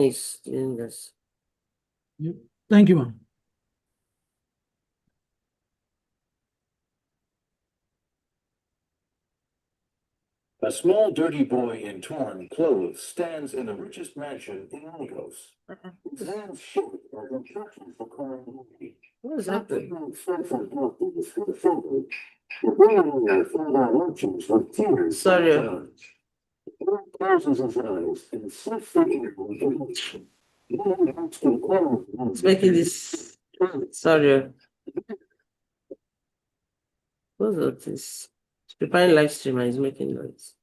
is doing this. Thank you, ma'am. A small dirty boy in torn clothes stands in the richest mansion in Lagos. His hands shake as instructions for calling duty. What is happening? Sorry. Closes his eyes and slips into It's making this. Sorry. What's all this? It's preparing live stream and it's making noise.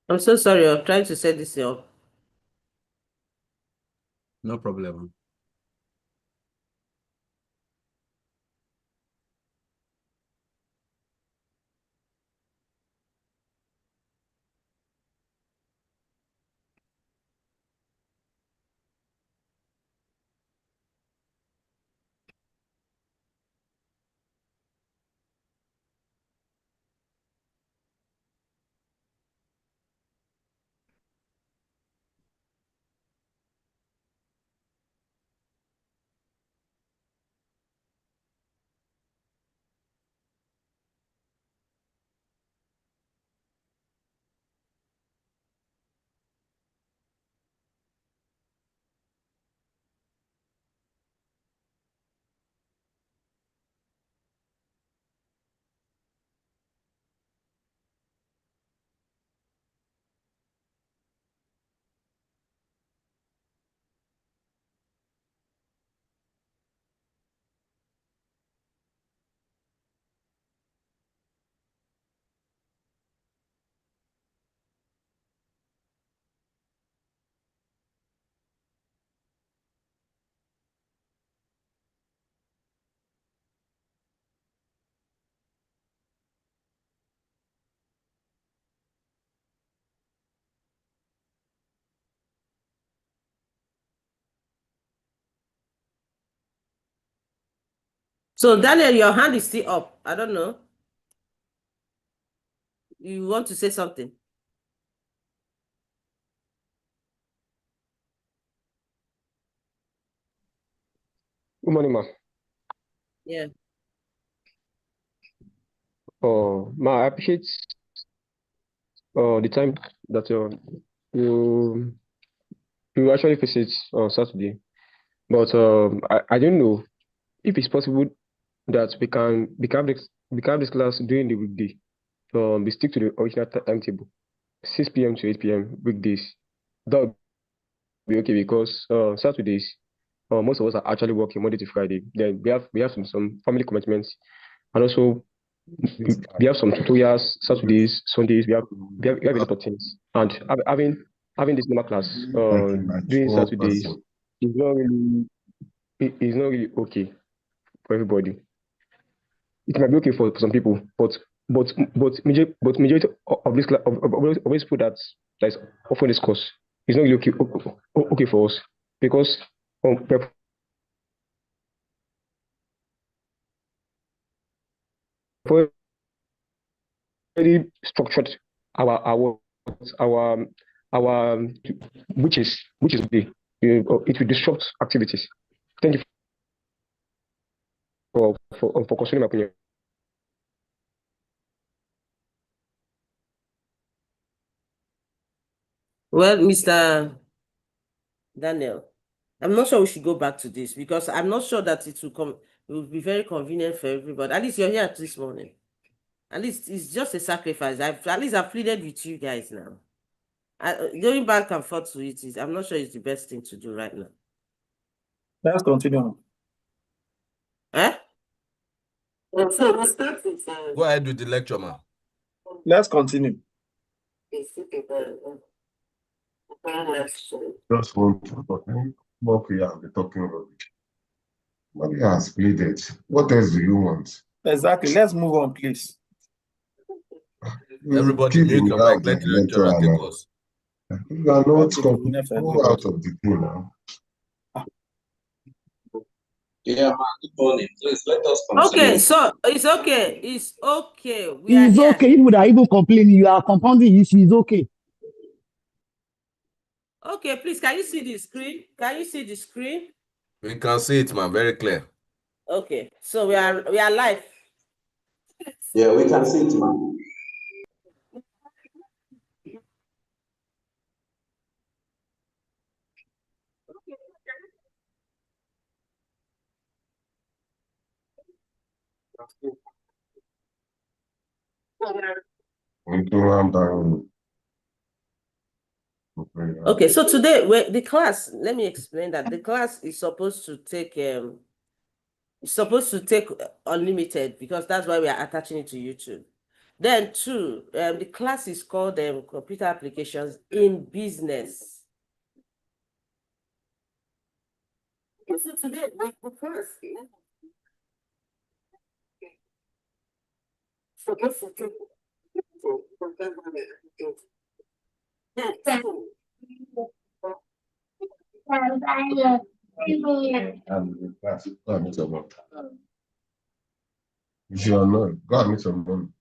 I'm so sorry. I'm trying to set this up. No problem. So, Daniel, your hand is still up. I don't know. You want to say something? Good morning, ma. Yeah. Oh, ma, I appreciate the time that you you actually visit on Saturday. But I don't know if it's possible that we can have this class during the weekday. We stick to the original timetable, 6 p.m. to 8 p.m. weekdays. That would be okay because Saturdays, most of us are actually working Monday to Friday. Then we have some family commitments, and also we have some tutorials Saturdays, Sundays. We have a lot of things, and having this normal class during Saturdays is not really okay for everybody. It might be okay for some people, but majority of of these people that is offering this course is not really okay for us because we're already structured our our our which is the it will disrupt activities. Thank you for considering my opinion. Well, Mr. Daniel, I'm not sure we should go back to this because I'm not sure that it will be very convenient for everybody. At least you're here this morning. At least it's just a sacrifice. At least I've pleaded with you guys now. Going back and forth to it is, I'm not sure it's the best thing to do right now. Let's continue. Eh? Go ahead with the lecture, man. Let's continue. Just want to talk. What we have been talking about. What you has pleaded. What else do you want? Exactly. Let's move on, please. You Everybody keep mute in your doubt mic. Let the the lecturer lecturer take now. us. You are not Okay, good enough for go everybody. out of the pool now. Yeah, man, good morning. Please let us continue. Okay, so it's okay. It's okay. We are It's here. okay. Even I even complaining, you are compounding issue. It's okay. Okay, please, can you see the screen? Can you see the screen? We can see it, man. Very clear. Okay, so we are live. Yeah, we can see it, man. Okay, so today the class, let me explain that the class is supposed to take unlimited, because that's why we are attaching it to YouTube. Then two, the class is called computer applications in business. Okay, so today the class supposed to take And that's go and meet your mom. If you are not, go and meet your mom.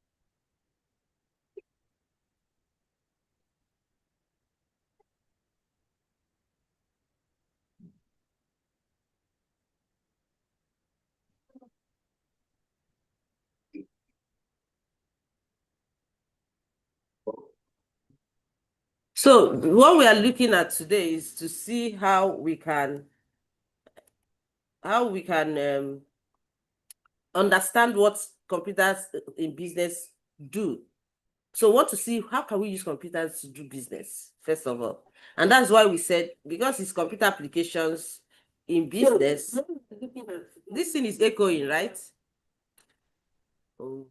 So what we are looking at today is to see how we can understand what computers in business do. So we want to see how can we use computers to do business, first of all. And that's why we said, because it's computer applications in business, this thing is echoing, right? Oh.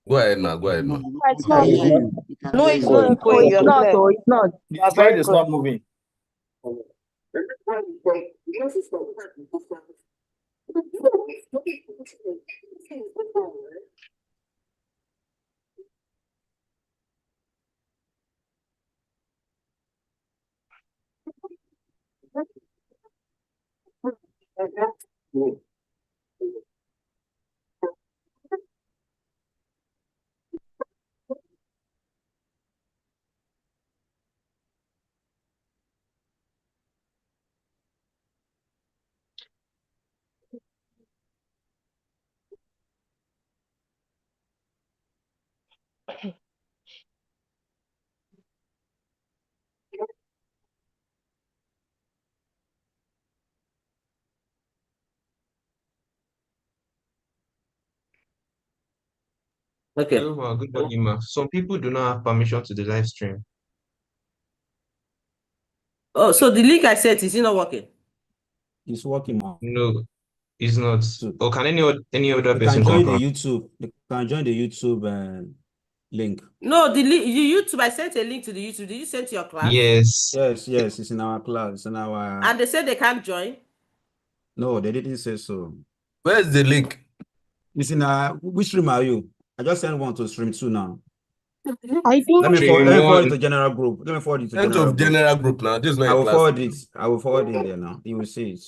Go ahead, man. Go ahead, man. It's not. No, it's not echoing. You're Not, clear. so it's not. The slide is not moving. Okay. Hello, ma. Good morning, ma. Some people do not have permission to the live stream. Oh, so the link I sent, is it not working? It's working, man. No, it's not. So Or can any other you person can join the confirm? YouTube. You can join the YouTube link. No, the YouTube, I sent a link to the YouTube. Did you send to your class? Yes. Yes, it's in our class. It's in our. And they said they can't join. No, they didn't say so. Where's the link? It's in our. Which stream are you? I just sent one to stream 2 now. I think Let me Stream forward it one. to general group. Let me forward it to End general of group. general group now. This is not I a will class. forward it. I will forward it there now. You will see it.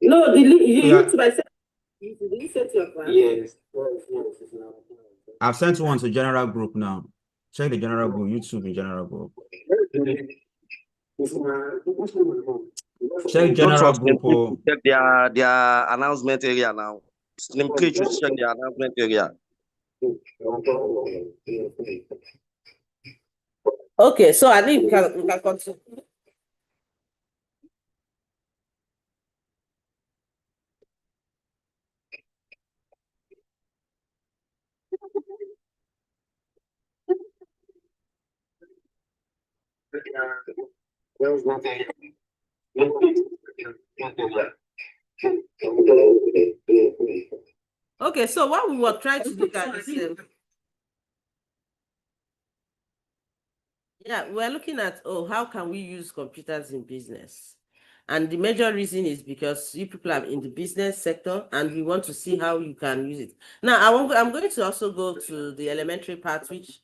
No, the Yeah. YouTube, I sent. Did you send to your class? Yes. I've sent one to general group now. Check the general group, YouTube in general group. Check Don't general trust them. group. Check their announcement area now. Stream 3 should check the announcement area. Okay, so I think we can, continue. Okay, so what we were trying to look at is, yeah, we're looking at, how can we use computers in business? And the major reason is because you people are in the business sector and we want to see how you can use it. Now, I'm going to also go to the elementary part, which,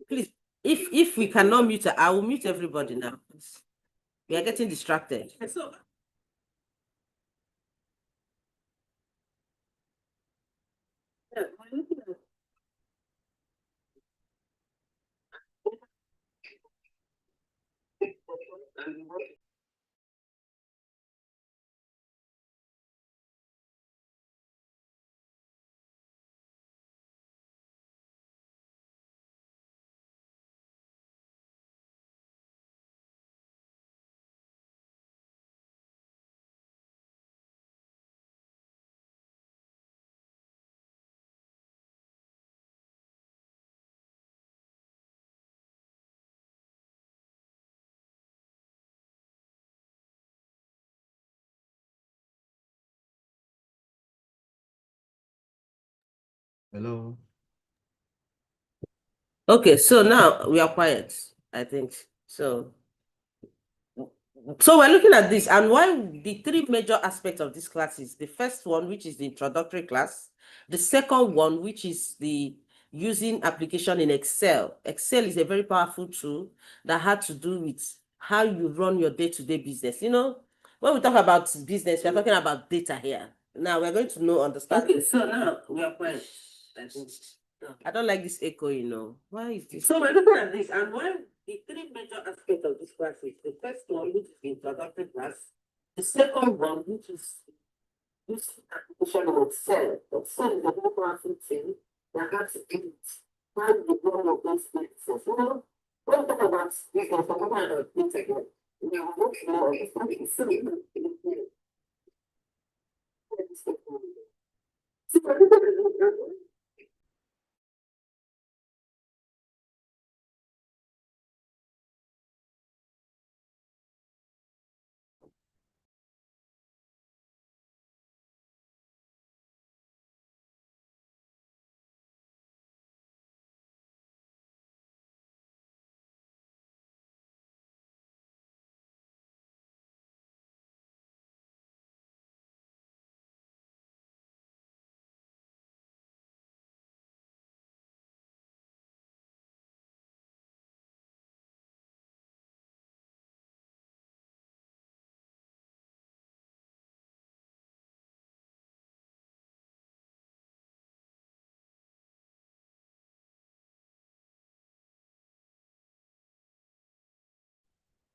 please, if we cannot mute, I will mute everybody now. We are getting distracted. Hello. Okay, so now we are quiet, I think. So we're looking at this, and why the three major aspects of this class is the first one, which is the introductory class, the second one, which is the using application in Excel. Excel is a very powerful tool that had to do with how you run your day-to-day business. You know, when we talk about business, we're talking about data here. Now we're going to understand. Okay, so now we are quiet. I don't like this echo, Why is this? So we're looking at this, and when the three major aspects of this class is the first one, which is the introductory class, the second one, which is this application of Excel. Excel is a very powerful thing that has to do with how you run your business. When we talk about business, we're talking about data here. We are working on this.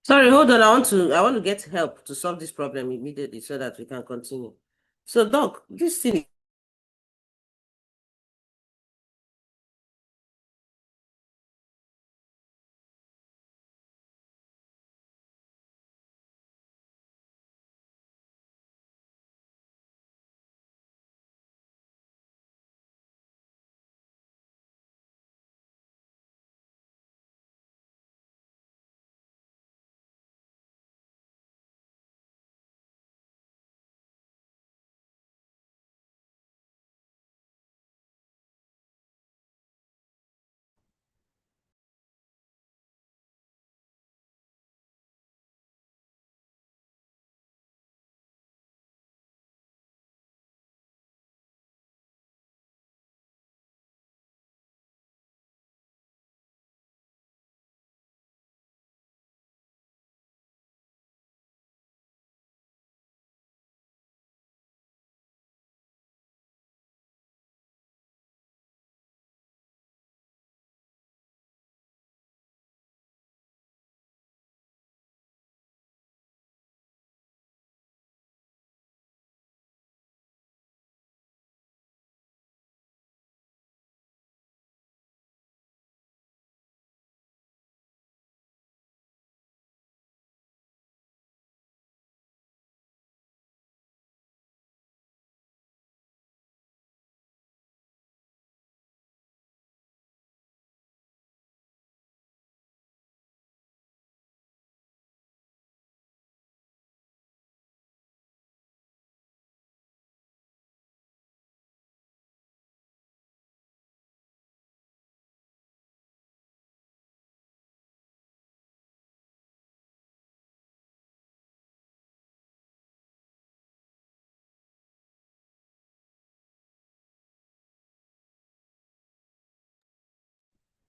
Sorry, hold on. I want to get help to solve this problem immediately so that we can continue. So, Doc, this thing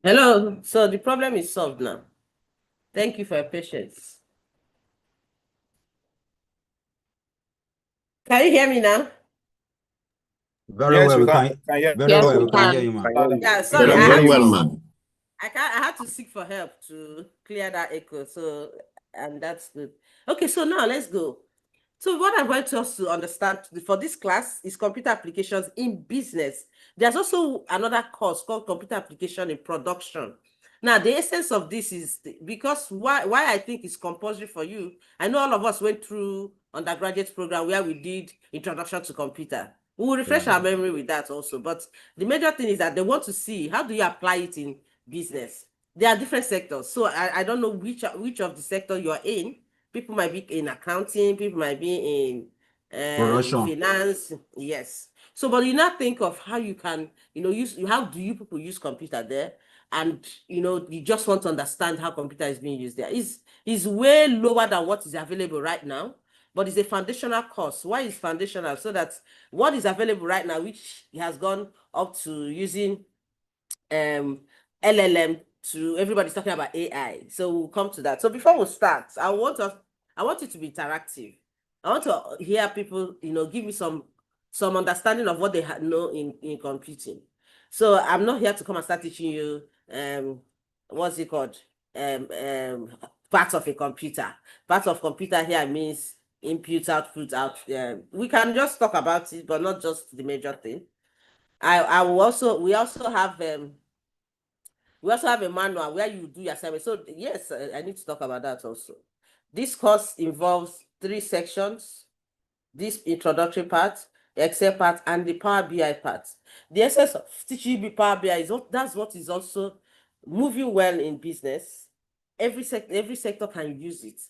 Hello. So the problem is solved now. Thank you for your patience. Can you hear me now? Very Yes, well. we We can. can. Can hear Very Yes, well. we We can hear can. you, man. Yeah, sorry, Very, very well, man. I had to seek for help to clear that echo. So, and that's good. Okay, so now let's go. So what I want us to understand for this class is computer applications in business. There's also another course called computer application in production. Now, the essence of this is because why I think it's compulsory for you. I know all of us went through undergraduate program where we did introduction to computer. We will refresh our memory with that also. But the major thing is that they want to see how do you apply it in business. There are different sectors. So I don't know which of the sector you are in. People might be in accounting, people might be in Production. finance. Yes. So, but you now think of how you can, use how do you people use computer there, and you just want to understand how computer is being used there. Is way lower than what is available right now, but it's a foundational course. Why is foundational? So that what is available right now, which has gone up to using LLM to everybody's talking about AI. So we'll come to that. So before we start, I want it to be interactive. I want to hear people, give me some understanding of what they know in computing. So I'm not here to come and start teaching you what's it called? Parts of a computer. Part of computer here means input, output, out. We can just talk about it, but not just the major thing. We also have a manual where you do your assignment. So yes, I need to talk about that also. This course involves 3 sections: this introductory part, Excel part, and the Power BI part. The essence of teaching you Power BI is that's what is also moving well in business. Every sector can use it,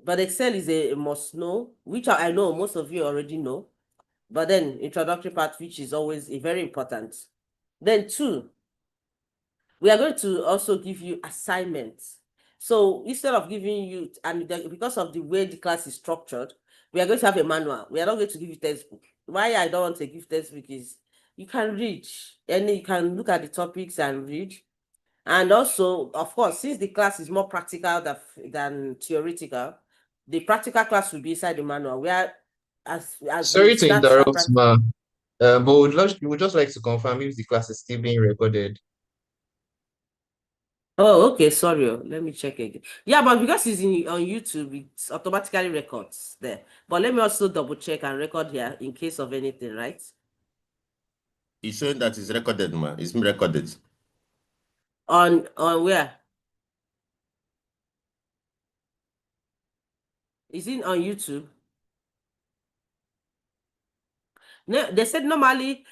but Excel is a must know, which I know most of you already know. But then introductory part, which is always very important. Then 2, we are going to also give you assignments. So instead of giving you, because of the way the class is structured, we are going to have a manual. We are not going to give you textbook. Why I don't want to give textbook is you can read and you can look at the topics and read. And also, of course, since the class is more practical than theoretical, the practical class will be inside the manual where as we Sorry to start interrupt, ma. But we would just like to confirm if the class is still being recorded. Oh, okay. Sorry. Let me check again. Yeah, but because it's on YouTube, it automatically records there. But let me also double check and record here in case of anything, right? He's showing that it's recorded, man. It's been recorded. On where? Is it on YouTube? No, they said normally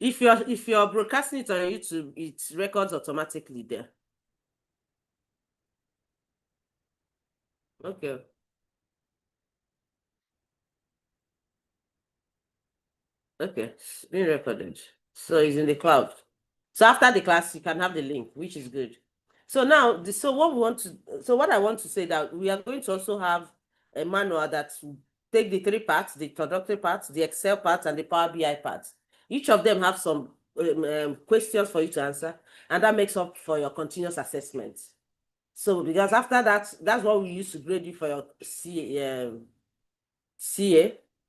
if you're broadcasting it on YouTube, it records automatically there. Okay. Okay, it's being recorded. So it's in the cloud. So after the class, you can have the link, which is good. So now, what I want to say that we are going to also have a manual that will take the 3 parts: the introductory part, the Excel part, and the Power BI part. Each of them have some questions for you to answer, and that makes up for your continuous assessment. So because after that, that's what we use to grade you for your CA.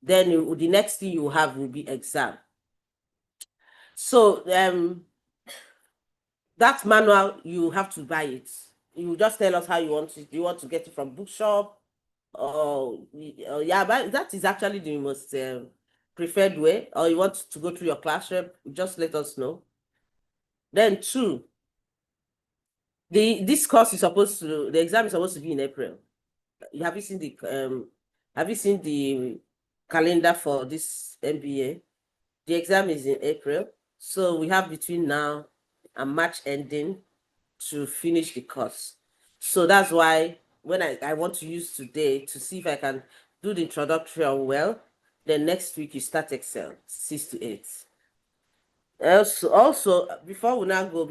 Then the next thing you have will be exam. So that manual, you have to buy it. You just tell us how you want it. Do you want to get it from bookshop? Yeah, but that is actually the most preferred way. Or you want to go through your class rep, just let us know. Then 2, the exam is supposed to be in April. Have you seen the calendar for this MBA? The exam is in April. So we have between now and March ending to finish the course. So that's why when I want to use today to see if I can do the introductory well, then next week you start Excel 6 to 8. Also, before we now go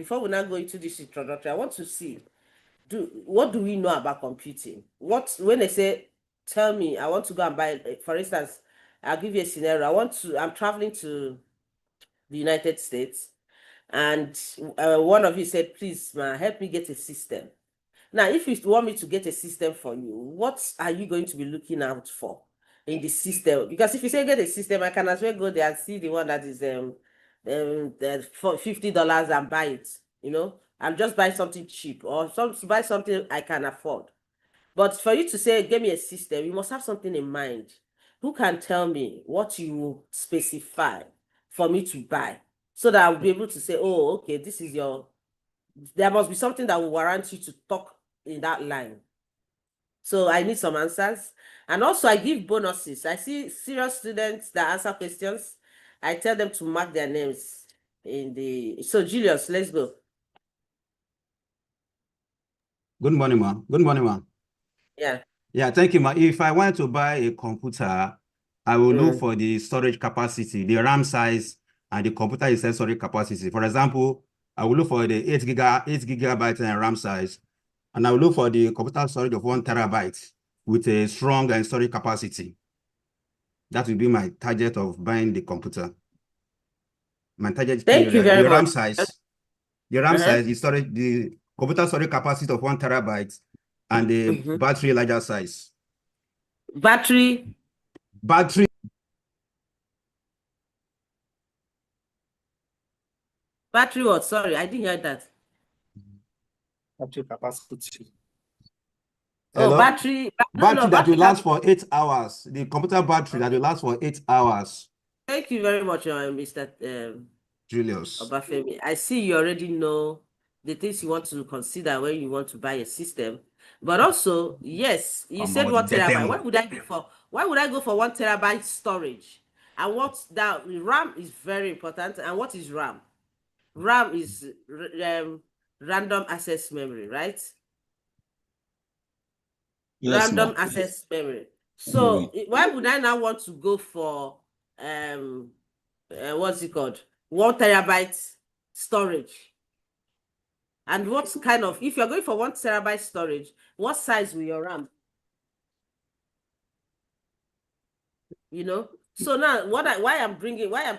into this introductory, I want to see what do we know about computing? When they say, tell me, I want to go and buy, for instance, I'll give you a scenario. I'm traveling to the United States, And one of you said, please, ma, help me get a system. Now, if you want me to get a system for you, what are you going to be looking out for in the system? Because if you say get a system, I can as well go there and see the one that is for $50 and buy it. You know, I'm just buying something cheap or buy something I can afford. But for you to say, give me a system, you must have something in mind. Who can tell me what you specify for me to buy so that I'll be able to say, oh, okay, this is your, there must be something that will warrant you to talk in that line. So I need some answers. And also I give bonuses. I see serious students that answer questions. I tell them to mark their names in the, so Julius, let's go. Good morning, ma. Good morning, ma. Yeah. Yeah, thank you, ma. If I want to buy a computer, I will look for the storage capacity, the RAM size, and the computer itself storage capacity. For example, I will look for the 8 gigabyte RAM size, and I will look for the computer storage of 1 terabyte with a strong and storage capacity. That will be my target of buying the computer. My target. Thank you very the much. RAM size. The RAM size, the computer storage capacity of 1 terabyte, and the battery larger size. Battery what? Sorry, I didn't hear that. Battery capacity. Oh, Hello? battery. Battery that will last for 8 hours. The computer battery that will last for 8 hours. Thank you very much, Mr. Julius Obafemi. I see you already know the things you want to consider when you want to buy a system. But also, yes, you said 1 terabyte. Why would I go for 1 terabyte storage? And what that RAM is very important. And what is RAM? RAM is random access memory, right? Yes, Random access memory. So why would I now want to go for what's it called? 1 terabyte storage? And what kind of, if you're going for 1 terabyte storage, what size will your RAM? You know? So now why I'm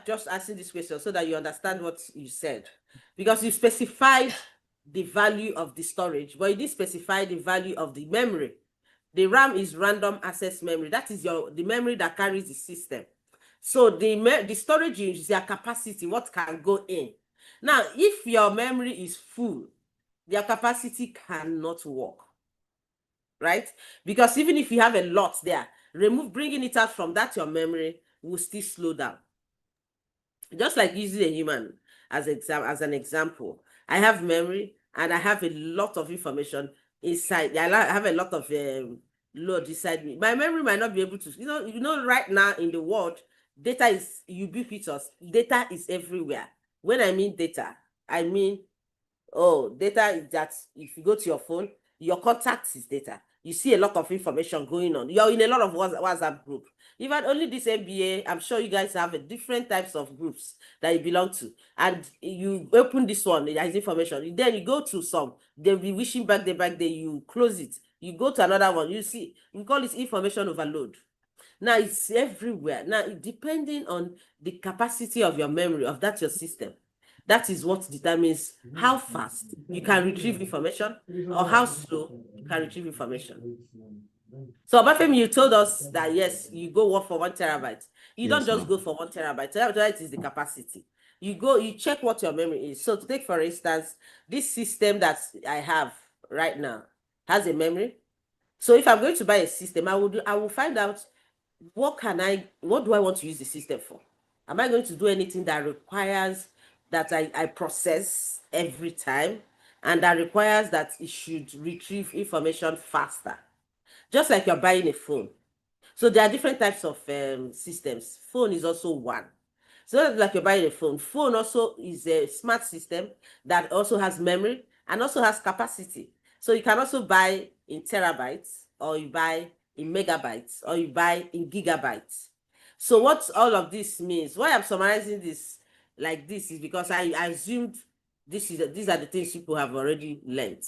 just asking this question so that you understand what you said. Because you specified the value of the storage, but you didn't specify the value of the memory. The RAM is random access memory. That is the memory that carries the system. So the storage is their capacity, what can go in. Now, if your memory is full, their capacity cannot work, right? Because even if you have a lot there, bringing it out from that your memory will still slow down. Just like using a human as an example. I have memory and I have a lot of information inside. I have a lot of load inside me. My memory might not be able to, you know, right now in the world, data is ubiquitous. Data is everywhere. When I mean data, I mean, data is that if you go to your phone, your contacts is data. You see a lot of information going on. You're in a lot of WhatsApp group. Even only this MBA, I'm sure you guys have a different types of groups that you belong to. And you open this one, there is information. Then you go to some, they'll be wishing back there, you close it. You go to another one, you see, we call it information overload. Now it's everywhere. Now, depending on the capacity of your memory, of that your system, that is what determines how fast you can retrieve information or how slow you can retrieve information. So, Obafemi, you told us that, yes, you go for 1 terabyte. You don't just go for 1 terabyte. Terabyte is the capacity. You check what your memory is. So, to take, for instance, this system that I have right now has a memory. So, if I'm going to buy a system, I will find out what do I want to use the system for? Am I going to do anything that requires that I process every time and that requires that it should retrieve information faster? Just like you're buying a phone. So there are different types of systems. Phone is also one. So like you're buying a phone. Phone also is a smart system that also has memory and also has capacity. So you can also buy in terabytes, or you buy in megabytes, or you buy in gigabytes. So what all of this means, why I'm summarizing this like this is because I assumed these are the things people have already learned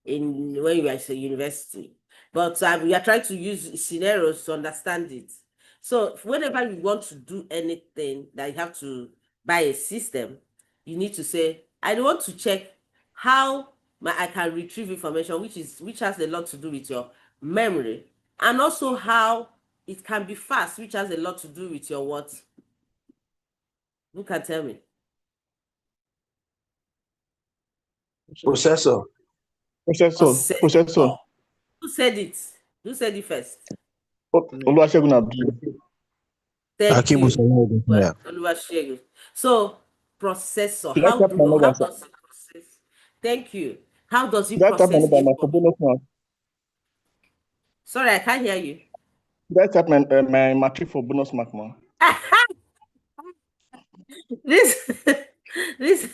when you were at university. But we are trying to use scenarios to understand it. So whenever you want to do anything that you have to buy a system, you need to say, I want to check how I can retrieve information, which has a lot to do with your memory, and also how it can be fast, which has a lot to do with your what? Who can tell me? Processor. Processor. Who said it? Who said it first? Oluwasegun Abdul. Thank you. Yeah. Oluwasegun. So, processor, Should I how type my number, does it process? Thank you. How does it Should I type my process number for information? bonus mark? Sorry, I can't hear you. Should I type my matric for bonus mark, man? This, this,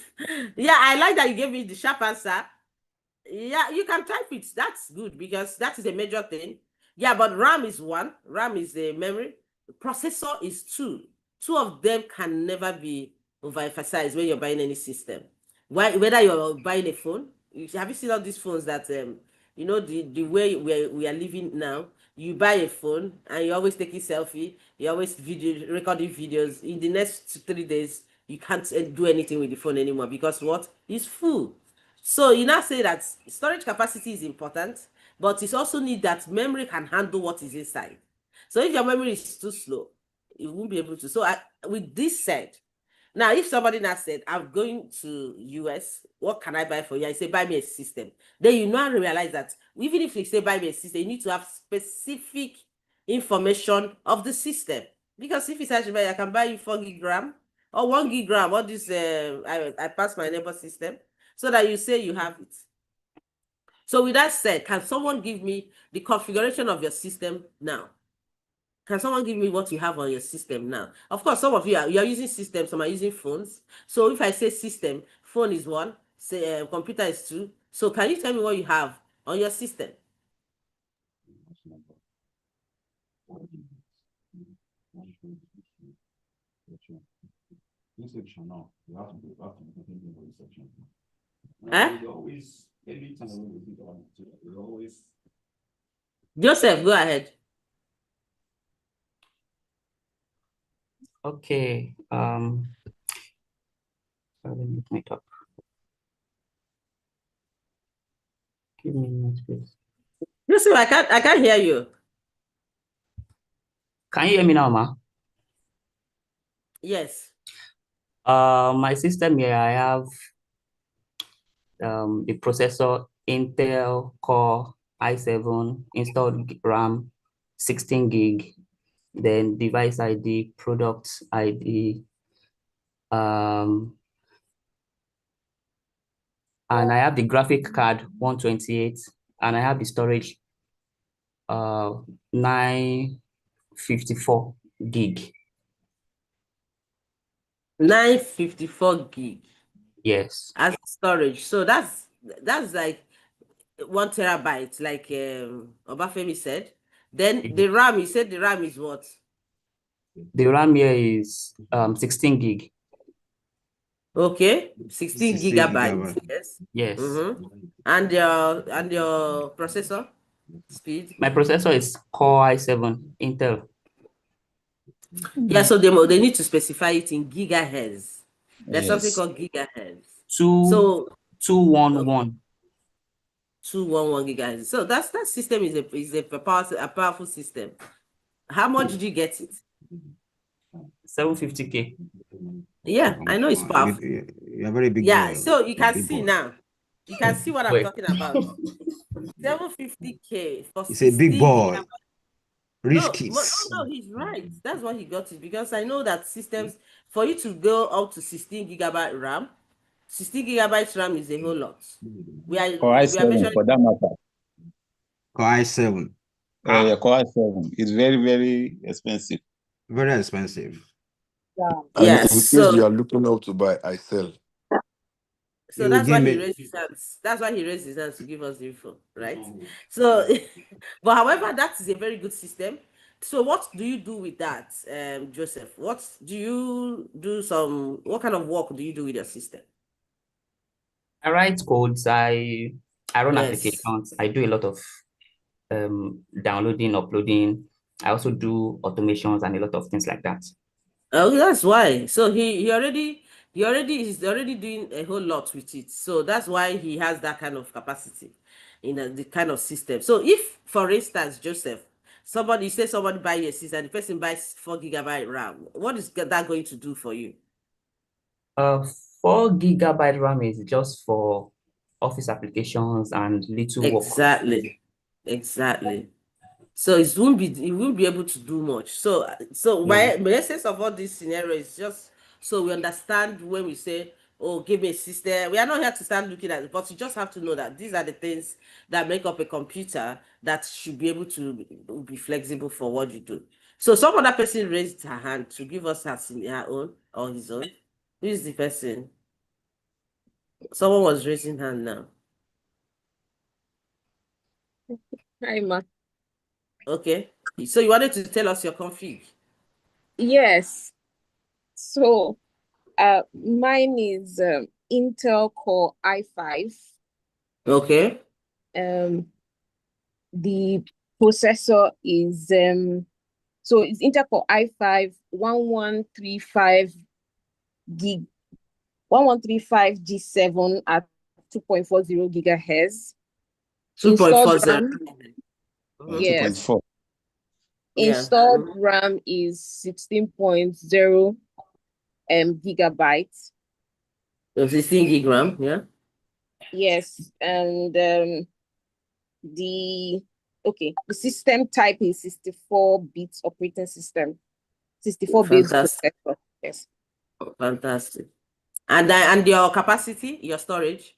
yeah, I like that you gave me the sharp answer. Yeah, you can type it. That's good because that is a major thing. Yeah, but RAM is one. RAM is the memory. Processor is two. Two of them can never be overemphasized when you're buying any system. Whether you're buying a phone, have you seen all these phones that the way we are living now? You buy a phone and you're always taking selfie. You're always recording videos. In the next 3 days, you can't do anything with the phone anymore because what? It's full. So you now say that storage capacity is important, but it's also need that memory can handle what is inside. So if your memory is too slow, you won't be able to. So with this said, now if somebody now said, I'm going to US, what can I buy for you? I say, buy me a system. Then you now realize that even if you say buy me a system, you need to have specific information of the system. Because if it's actually, I can buy you 4 gig RAM or 1 gig RAM, all this I pass my neighbor system, so that you say you have it. So with that said, can someone give me the configuration of your system now? Can someone give me what you have on your system now? Of course, some of you are using systems, some are using phones. So if I say system, phone is one, say computer is two. So can you tell me what you have on your system? Huh? Joseph, go ahead. Okay. Let me make up. Give me a minute, please. Joseph, I can't hear you. Can you hear me now, ma? Yes. My system here, I have the processor Intel Core i7, installed RAM 16 gig, then device ID, product ID, and I have the graphic card 128, and I have the storage 954 gig. 954 gig. Yes. As storage. So that's like 1 terabyte, like Obafemi said. Then the RAM, you said the RAM is what? The RAM here is 16 gig. Okay, 16 gigabytes. Yes. Yes. And your processor speed? My processor is Core i7 Intel. Yeah, so they need to specify it in gigahertz. There's something Yes. called gigahertz. 211. 211 gigahertz. So that system is a powerful system. How much did you get it? 750K. Yeah, I know it's powerful. You're a very big Yeah, boy. so you can see now. You can see what I'm talking about. 750K for It's a big boy. Rich No, kids. no, he's right. That's why he got it, because I know that systems, for you to go up to 16 gigabyte RAM, 16 gigabytes RAM is a whole lot. We are i7 for that matter. Core i7. Yeah, Core i7 is very, very expensive. Very expensive. And yes, in case so you are looking up to buy, I sell. so that's why he raised his hands. That's why he raised his hands to give us the info, right? So, but however, that is a very good system. So what do you do with that, Joseph? What do you do? What kind of work do you do with your system? I write codes. I run Yes. applications. I do a lot of downloading, uploading. I also do automations and a lot of things like that. Oh, that's why. So he already He's already doing a whole lot with it. So that's why he has that kind of capacity in the kind of system. So if, for instance, Joseph, somebody buy a system and the person buys 4 GB RAM, what is that going to do for you? 4 GB RAM is just for office applications and little work. Exactly. So it won't be able to do much. So my essence of all this scenario is just so we understand when we say, oh, give me a system. We are not here to start looking at it, but you just have to know that these are the things that make up a computer that should be able to be flexible for what you do. So some other person raised her hand to give us her own or his own. Who is the person? Someone was raising hand now. Hi, ma. Okay. So you wanted to tell us your config? Yes. So, mine is Intel Core i5. Okay. The processor is so it's Intel Core i5 1135 gig 1135 G7 at 2.40 gigahertz. 2.40. Yes. 2.4. Installed RAM is 16.0 gigabytes. 16 gig RAM, yeah. Yes, and the system type is 64-bit operating system, 64-bit processor. Yes. Fantastic. And your capacity, your storage?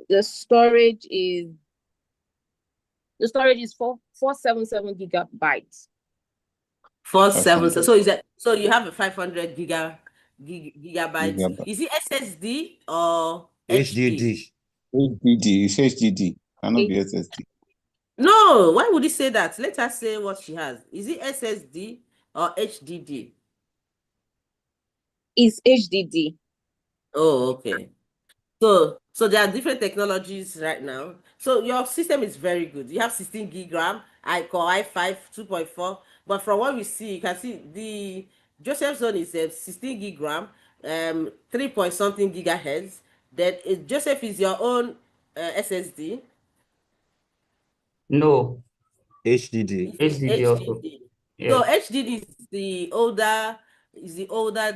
The storage is 477 gigabytes. 477. So you have a 500 gigabytes. Is it SSD or HDD? HDD. It's HDD. Cannot be SSD. No, why would he say that? Let us say what she has. Is it SSD or HDD? It's HDD. Oh, okay. So there are different technologies right now. So your system is very good. You have 16 gig RAM, Core i5 2.4. But from what we see, you can see the Joseph zone is 16 gig RAM, 3 point something gigahertz. Then Joseph is your own SSD. No. HDD. HDD also. So Yes. HDD is the older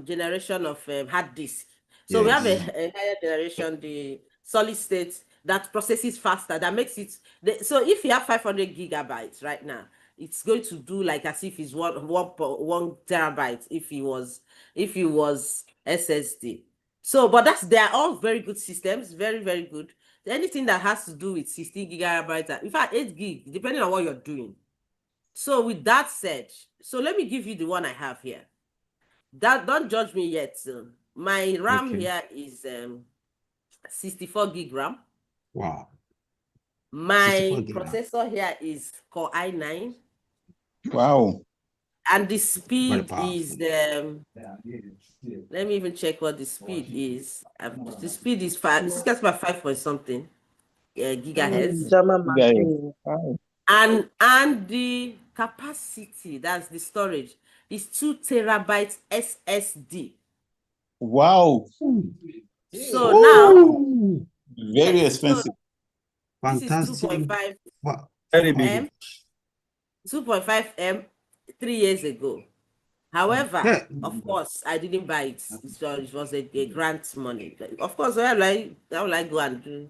generation of hard disk. So we have a higher generation, the solid state that processes faster, that makes it. So if you have 500 gigabytes right now, it's going to do like as if it's one terabyte if it was SSD. So, but they are all very good systems, very, very good. Anything that has to do with 16 gigabytes, in fact, 8 gig, depending on what you're doing. So with that said, so let me give you the one I have here. Don't judge me yet. My RAM here is 64 gig RAM. Wow. My processor here is Core i9. Wow. And the speed is let me even check what the speed is. The speed is 5 point something gigahertz. And the capacity, that's the storage, is 2 terabytes SSD. Wow. So now, very expensive. So this is 2.5 M. 2.5 M 3 years ago. However, of course, I didn't buy it. It was a grant money. Of course, I will go and do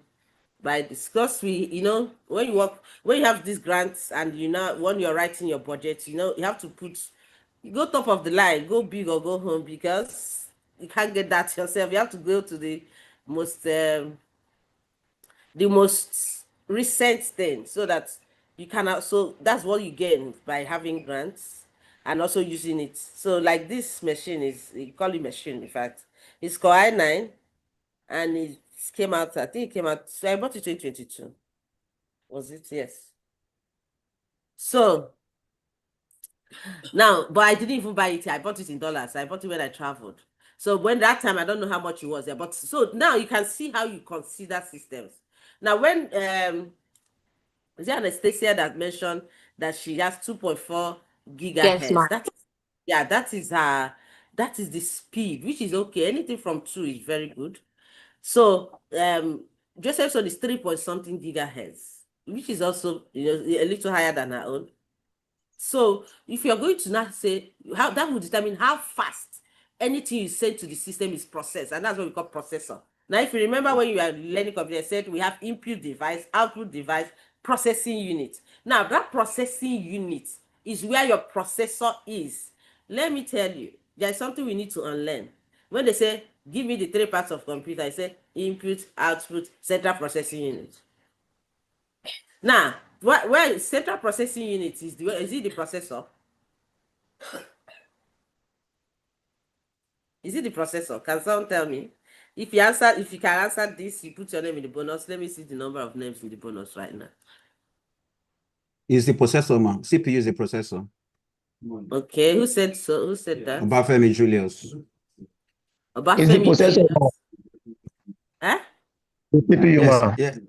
buy this, because when you have these grants and when you're writing your budget, you have to go top of the line, go big or go home, because you can't get that yourself. You have to go to the most recent thing, so that you can also, that's what you gain by having grants and also using it. So like this machine you call it machine, in fact, it's Core i9, and it came out, I think it came out, so I bought it in 2022. Was it? Yes. So now, but I didn't even buy it here. I bought it in dollars. I bought it when I traveled. So when that time, I don't know how much it was there. But so now you can see how you consider systems. Now, when is it Anastasia that mentioned that she has 2.4 gigahertz? Yes, That is her That is the speed, which is okay. Anything from 2 is very good. So Josephson is 3 point something gigahertz, which is also a little higher than our own. So if you're going to now say how that will determine how fast anything you send to the system is processed, and that's what we call processor. Now, if you remember when you are learning computer, I said we have input device, output device, processing unit. Now, that processing unit is where your processor is. Let me tell you, there's something we need to unlearn. When they say, give me the 3 parts of computer, I say input, output, central processing unit. Now, where central processing unit is it the processor? Is it the processor? Can someone tell me? If you can answer this, you put your name in the bonus. Let me see the number of names in the bonus right now. It's the processor, man. CPU is the processor. Okay, who said so? Who said that? Obafemi Julius. Obafemi Julius. Eh? The CPU, Yes,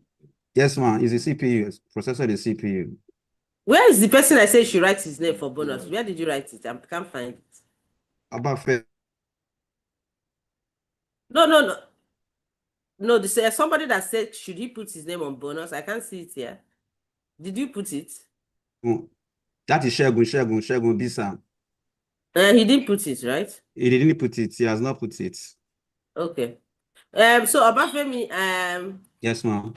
yes, man. It's the CPU. Processor is the CPU. Where is the person I said should write his name for bonus? Where did you write it? I can't find it. Obafemi. No. No, there's somebody that said, should he put his name on bonus? I can't see it here. Did you put it? That is Shegun Bisa. He didn't put it, right? He didn't put it. He has not put it. Okay. So Obafemi, yes, ma'am.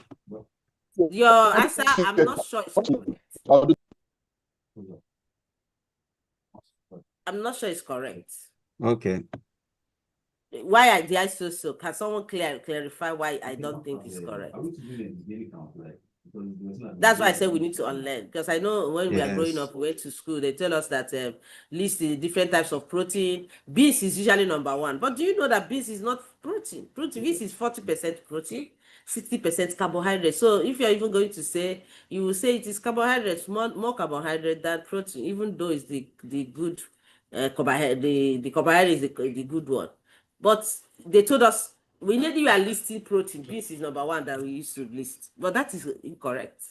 Your answer, I'm not sure it's correct. I'm not sure it's correct. Okay. Why did I say so? Can someone clarify why I don't think it's correct? That's why I said we need to unlearn, because I know when we are growing up, we went to school, they tell us that list the different types of protein. Beans is usually number 1, but do you know that beans is not protein? Beans is 40% protein, 60% carbohydrate. So if you're even going to say, you will say it is carbohydrates, more carbohydrate than protein, even though it's the good carbohydrate, the carbohydrate is the good one. But they told us we need you are listing protein. Beans is number 1 that we used to list, but that is incorrect.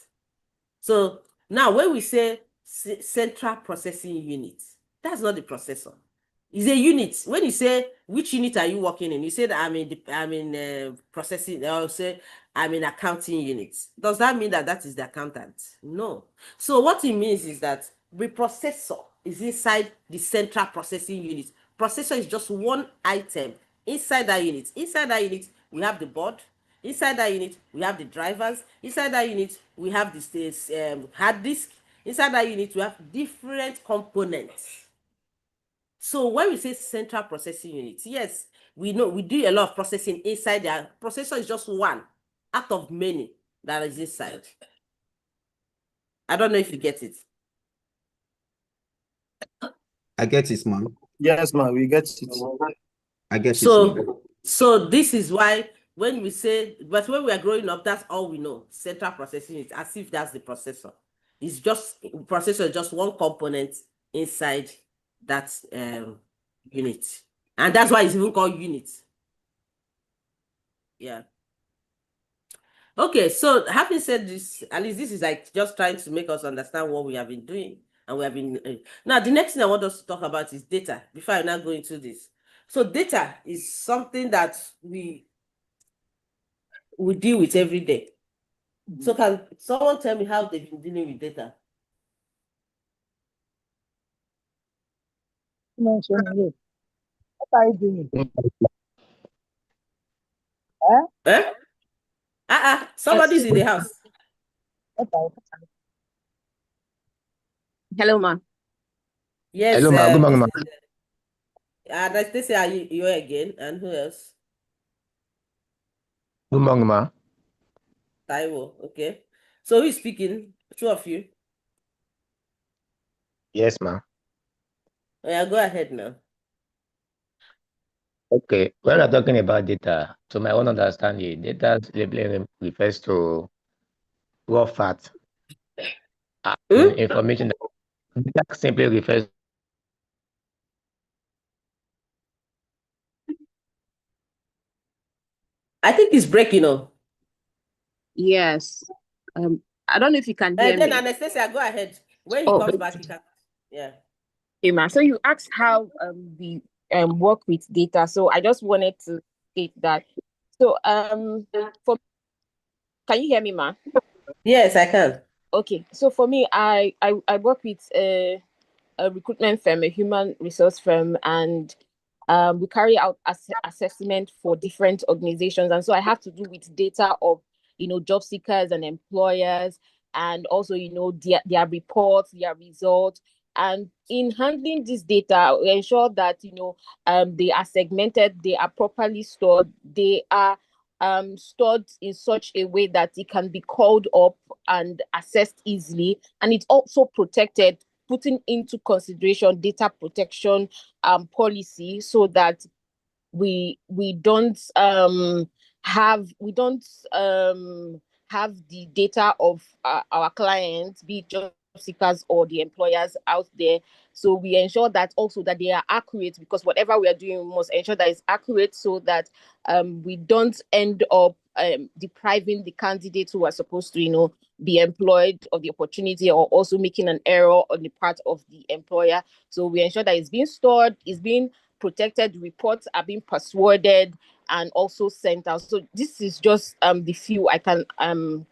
So now when we say central processing unit, that's not the processor. It's a unit. When you say which unit are you working in, you say that I'm in processing, or say I'm in accounting unit. Does that mean that is the accountant? No. So what it means is that the processor is inside the central processing unit. Processor is just one item inside that unit. Inside that unit, we have the board. Inside that unit, we have the drivers. Inside that unit, we have the hard disk. Inside that unit, we have different components. So when we say central processing unit, yes, we know we do a lot of processing inside there. Processor is just one out of many that is inside. I don't know if you get it. I get it, ma'am. Yes, ma'am, we get it. I get it. So this is why when we say, but when we are growing up, that's all we know. Central processing unit, as if that's the processor. It's just processor is just one component inside that unit, and that's why it's even called unit. Yeah. Okay, so having said this, at least this is like just trying to make us understand what we have been doing, and we have been now the next thing I want us to talk about is data. Before I now go into this, so data is something that we deal with every day. So can someone tell me how they've been dealing with data? No, what are you doing? Somebody's in the house. Hello, ma. Yes. Hello, ma. Good morning, ma. Anastasia, are you again? And who else? Good morning, ma. Taiwo. Okay. So who is speaking? 2 of you. Yes, ma. Yeah, go ahead now. Okay, when we're talking about data, to my own understanding, data refers to raw fact, information. Data simply refers. I think it's breaking up. Yes. I don't know if you can hear Then me. Anastasia, go ahead. When he comes back, he can. Yeah. Okay, ma. So you asked how work with data. So I just wanted to state that. So can you hear me, ma? Yes, I can. Okay, so for me, I work with a recruitment firm, a human resource firm, and we carry out assessment for different organizations, and so I have to do with data of job seekers and employers, and also their reports, their results, and in handling this data, we ensure that they are segmented, they are properly stored, they are stored in such a way that it can be called up and accessed easily, and it's also protected, putting into consideration data protection policy, so that we don't have the data of our clients, be it job seekers or the employers out there. So we ensure that also that they are accurate, because whatever we are doing, we must ensure that it's accurate, so that we don't end up depriving the candidates who are supposed to be employed of the opportunity, or also making an error on the part of the employer. So we ensure that it's being stored, it's being protected, reports are being passworded and also sent out. So this is just the few I can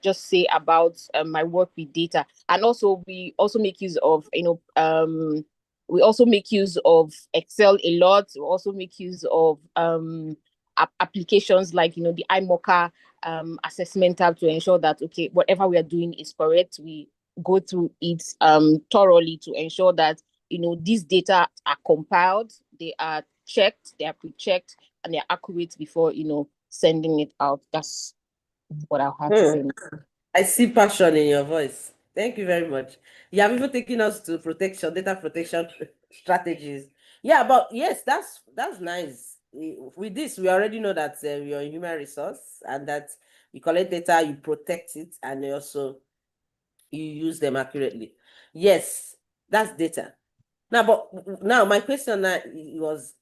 just say about my work with data. And also we also make use of we also make use of Excel a lot. We also make use of applications like the iMocha assessment tab, to ensure that whatever we are doing is correct. We go through it thoroughly to ensure that these data are compiled, they are checked, they are pre-checked, and they're accurate before sending it out. That's what I have to say. I see passion in your voice. Thank you very much. You have even taken us to data protection strategies. Yeah, but yes, that's nice. With this, we already know that you're a human resource, and that you collect data, you protect it, and you use them accurately. Yes, that's data. Now my question now was,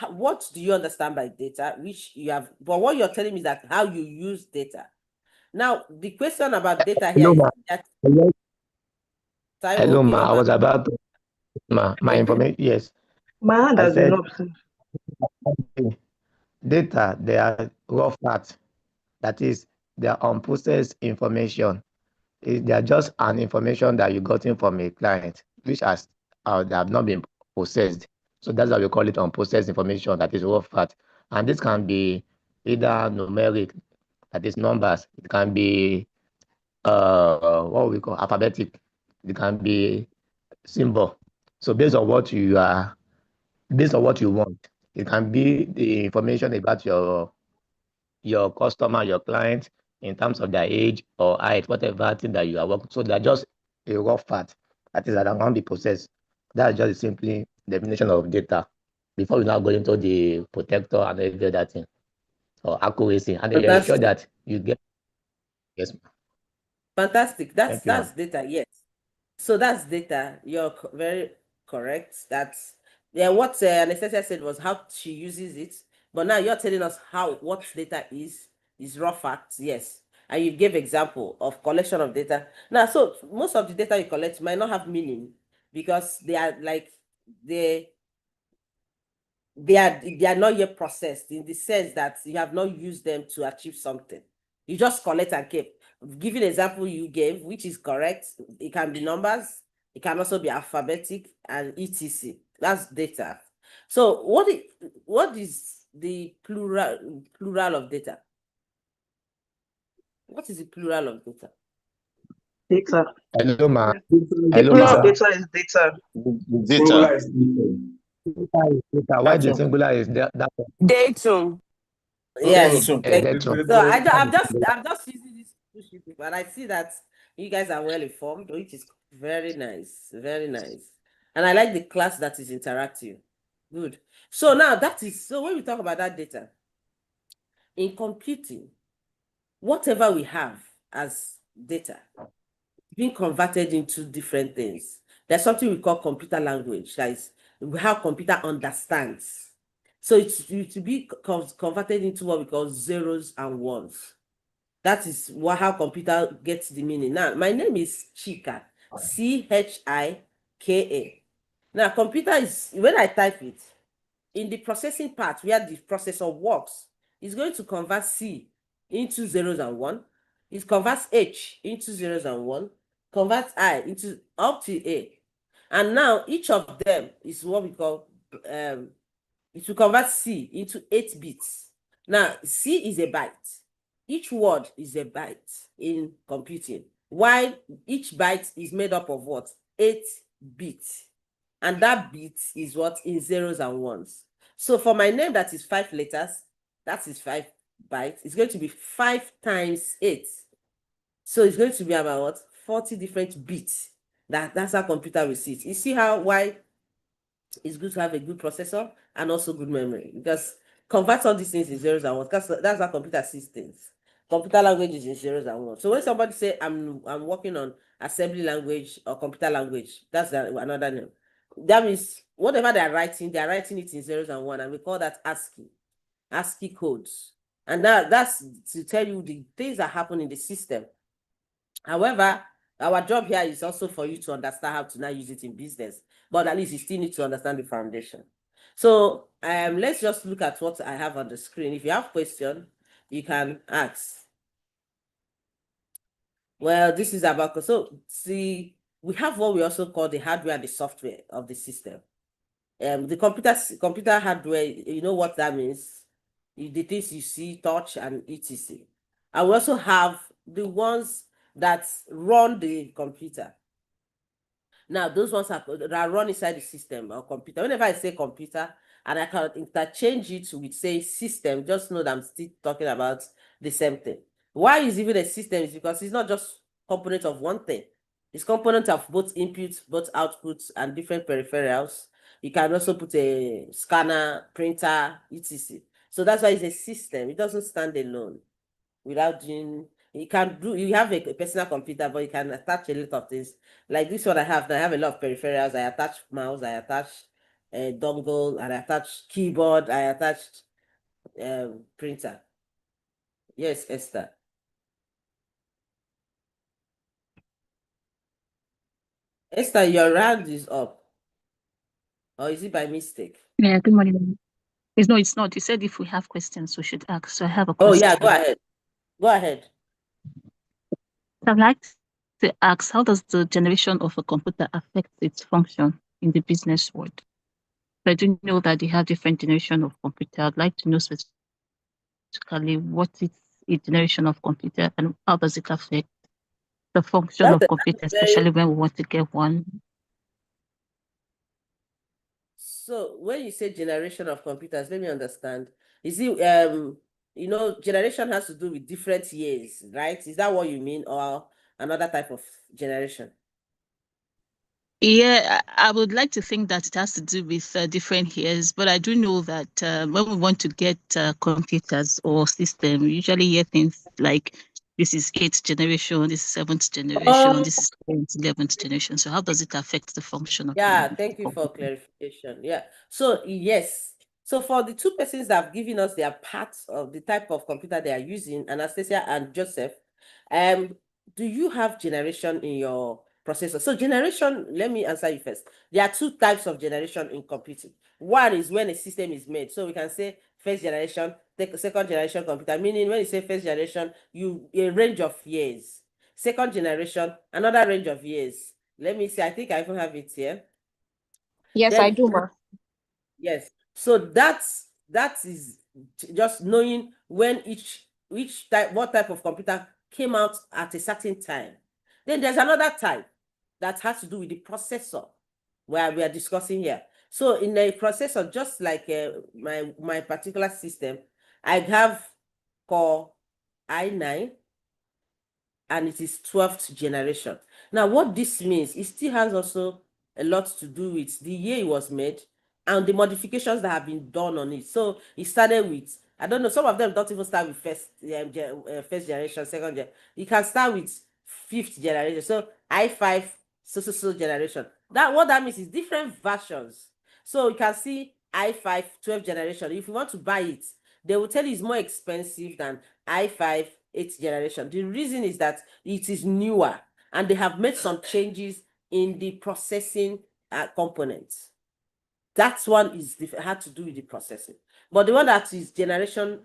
what do you understand by data? Which you have, but what you're telling me is that how you use data. Now, the question about data here is that Hello, ma. I was about to, my information. Yes, My hand I has been said up since. data. They are raw facts. That is, they are unprocessed information. They are just an information that you gotten from a client, which they have not been processed. So that's why we call it unprocessed information. That is raw fact, and this can be either numeric, that is numbers. It can be what we call alphabetic. It can be symbol. So based on what you want, it can be the information about your customer, your client, in terms of their age or height, whatever thing that you are working. So they're just a raw fact that can be processed. That's just simply definition of data. Before we now go into the protector and every other thing, or accuracy, and you ensure that you get. Yes. Fantastic. That's Thank you, data. Yes. So that's data. You're very correct. That's what Anastasia said was how she uses it. But now you're telling us what data is raw facts. Yes. And you gave example of collection of data. Now, so most of the data you collect might not have meaning, because they are like they are not yet processed, in the sense that you have not used them to achieve something. You just collect and keep. Give an example you gave, which is correct. It can be numbers, it can also be alphabetic, and etc. That's data. So what is the plural of data? What is the plural of data? Data. Hello, ma. The plural of data is data. Data. Why the singular is that? Data. Yes. So I'm just using this to push people, and I see that you guys are well informed, which is very nice, very nice. And I like the class that is interactive. Good. So now when we talk about that data in computing, whatever we have as data being converted into different things. There's something we call computer language, that is how computer understands. So it's to be converted into what we call zeros and ones. That is how computer gets the meaning. Now, my name is Chika, Chika. Now, computer is, when I type it, in the processing part where the processor works, it's going to convert C into zeros and one. It converts H into zeros and one, converts I into up to A. And now each of them is what we call, it will convert C into 8 bits. Now, C is a byte. Each word is a byte in computing, while each byte is made up of what? 8 bits. And that bit is what? In zeros and ones. So for my name that is 5 letters, that is 5 bytes. It's going to be 5 times 8. So it's going to be about what? 40 different bits. That's how computer will see it. You see why it's good to have a good processor and also good memory, because convert all these things in zeros and ones. That's how computer sees things. Computer language is in zeros and ones. So when somebody say I'm working on assembly language or computer language, that's another name. That means whatever they're writing it in zeros and one, and we call that ASCII codes. And that's to tell you the things that happen in the system. However, our job here is also for you to understand how to now use it in business, but at least you still need to understand the foundation. So let's just look at what I have on the screen. If you have questions, you can ask. Well, this is about, so see, we have what we also call the hardware and the software of the system. The computer hardware, you know what that means? The things you see, touch, and etc. And we also have the ones that run the computer. Now, those ones that run inside the system or computer. Whenever I say computer and I can interchange it with, say, system, just know that I'm still talking about the same thing. Why is even a system? Is because it's not just component of one thing. It's component of both inputs, both outputs, and different peripherals. You can also put a scanner, printer, etc. So that's why it's a system. It doesn't stand alone without doing. You have a personal computer, but you can attach a lot of things. Like this one I have a lot of peripherals. I attach mouse, I attach a dongle, and I attach keyboard, I attached printer. Yes, Esther. Esther, your hand is up. Or is it by mistake? Yeah, good morning. No, it's not. You said if we have questions, we should ask. So I have a Oh, question. yeah, go ahead. Go ahead. I'd like to ask, how does the generation of a computer affect its function in the business world? I do know that they have different generation of computer. I'd like to know specifically what is a generation of computer and how does it affect the function of computer, especially when we want to get one. So when you say generation of computers, let me understand. Is it generation has to do with different years, right? Is that what you mean, or another type of generation? Yeah, I would like to think that it has to do with different years, but I do know that when we want to get computers or system, we usually hear things like this is 8th generation, this is 7th generation, this is 10th, 11th generation. So how does it affect the function of Thank you for clarification. So yes. So for the two persons that have given us their parts of the type of computer they are using, Anastasia and Joseph, do you have generation in your processor? So generation, let me answer you first. There are two types of generation in computing. One is when a system is made. So we can say first generation, second generation computer, meaning when you say first generation, a range of years. Second generation, another range of years. Let me see. I think I even have it here. Yes, Then, I do, ma. Yes. So that is just knowing when what type of computer came out at a certain time. Then there's another type that has to do with the processor where we are discussing here. So in a processor, just like my particular system, I have Core i9 and it is 12th generation. Now, what this means, it still has also a lot to do with the year it was made and the modifications that have been done on it. So it started with, I don't know, some of them don't even start with first generation, second generation. You can start with 5th generation. So i5, so generation. What that means is different versions. So you can see i5 12th generation. If you want to buy it, they will tell you it's more expensive than i5 8th generation. The reason is that it is newer and they have made some changes in the processing components. That one is had to do with the processing. But the one that is generation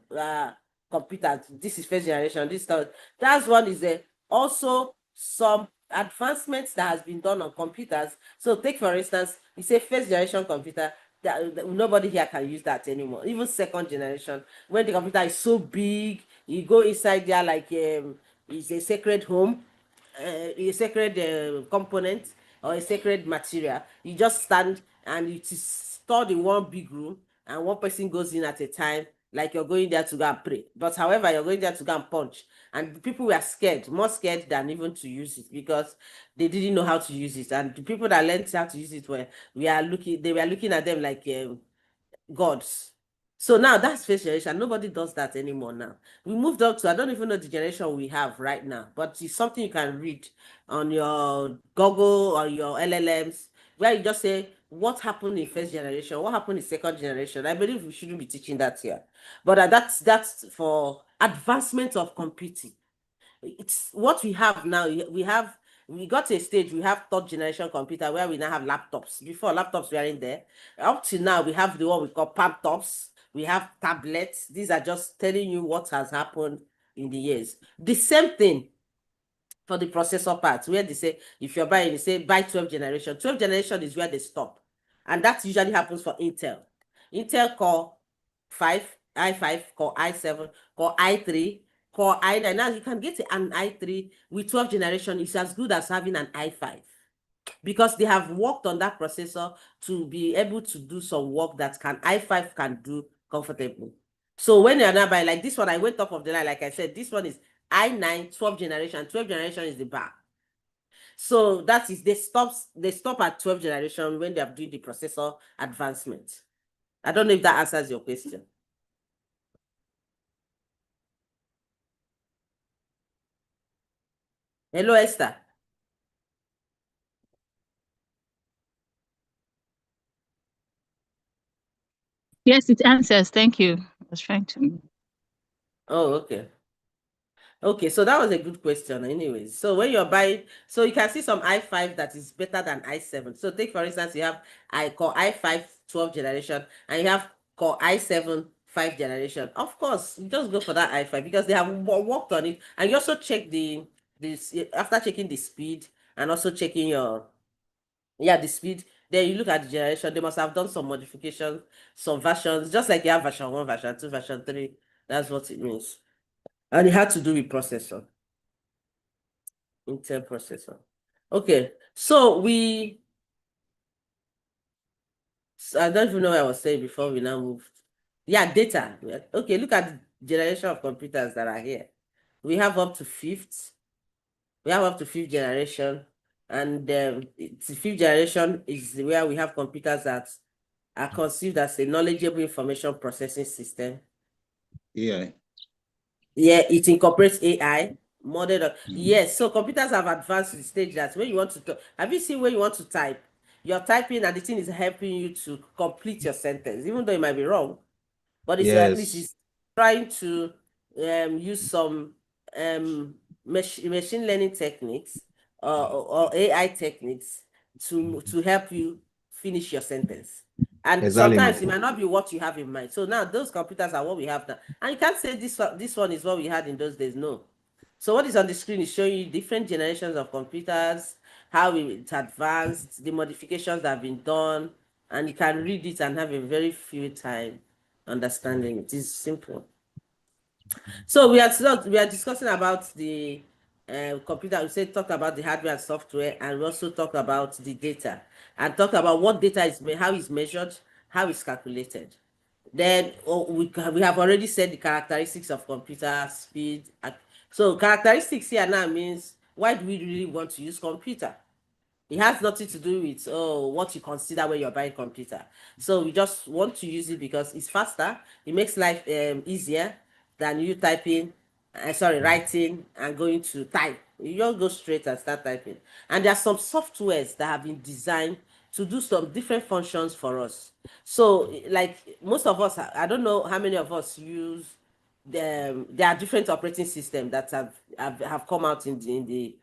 computer, this is first generation, this stuff, that one is also some advancements that has been done on computers. So take for instance, you say first generation computer, that nobody here can use that anymore. Even second generation, when the computer is so big, you go inside there like it's a sacred home, a sacred component or a sacred material. You just stand and it is stored in one big room, and one person goes in at a time, like you're going there to go and pray. But however, you're going there to go and punch. And people were scared, more scared than even to use it, because they didn't know how to use it. And the people that learned how to use it they were looking at them like gods. So now that's first generation. Nobody does that anymore now. We moved up to, I don't even know the generation we have right now, but it's something you can read on your Google or your LLMs, where you just say, what happened in first generation? What happened in second generation? I believe we shouldn't be teaching that here. But that's for advancement of computing. It's what we have now. We got to a stage, we have third generation computer where we now have laptops. Before, laptops were in there. Up to now, we have the one we call laptops. We have tablets. These are just telling you what has happened in the years. The same thing for the processor part, where they say, if you're buying, they say buy 12th generation. 12th generation is where they stop. And that usually happens for Intel. Intel Core 5, i5, Core i7, Core i3, Core i9. Now you can get an i3 with 12th generation. It's as good as having an i5, because they have worked on that processor to be able to do some work that i5 can do comfortably. So when you're now buying like this one, I went top of the line, like I said, this one is i9 12th generation. 12th generation is the bar. So that is, they stop at 12th generation when they are doing the processor advancement. I don't know if that answers your question. Hello, Esther. Yes, it answers. Thank you. I was trying to. Oh, okay. Okay, so that was a good question anyways. So when you're buying, so you can see some i5 that is better than i7. So take for instance, you have Core i5 12th generation, and you have Core i7 5th generation. Of course, you just go for that i5 because they have worked on it. And you also check this after checking the speed and also checking the speed, then you look at the generation. They must have done some modifications, some versions, just like you have version 1, version 2, version 3. That's what it means. And it had to do with processor, Intel processor. Okay, so I don't even know what I was saying before we now moved. Yeah, data. Okay, look at the generation of computers that are here. We have up to fifth. We have up to fifth generation. And the fifth generation is where we have computers that are conceived as a knowledgeable information processing system. AI. Yeah, it incorporates AI. Yes, so computers have advanced to the stage that when you want to talk, have you seen when you want to type? You're typing and the thing is helping you to complete your sentence, even though it might be wrong, but it's at least Yes. it's trying to use some machine learning techniques or AI techniques to help you finish your sentence. And Exactly, sometimes it ma'am. might not be what you have in mind. So now those computers are what we have now. And you can't say this one is what we had in those days. No. So what is on the screen is showing you different generations of computers, how it's advanced, the modifications that have been done, and you can read it and have a very few time understanding. It is simple. So we are discussing about the computer. We said talk about the hardware and software, and we also talk about the data and talk about what data is, how it's measured, how it's calculated. Then we have already said the characteristics of computer speed. So characteristics here now means, why do we really want to use computer? It has nothing to do with what you consider when you're buying computer. So we just want to use it because it's faster. It makes life easier than you typing, writing and going to type. You just go straight and start typing. And there are some softwares that have been designed to do some different functions for us. So like most of us, I don't know how many of us use there are different operating systems that have come out in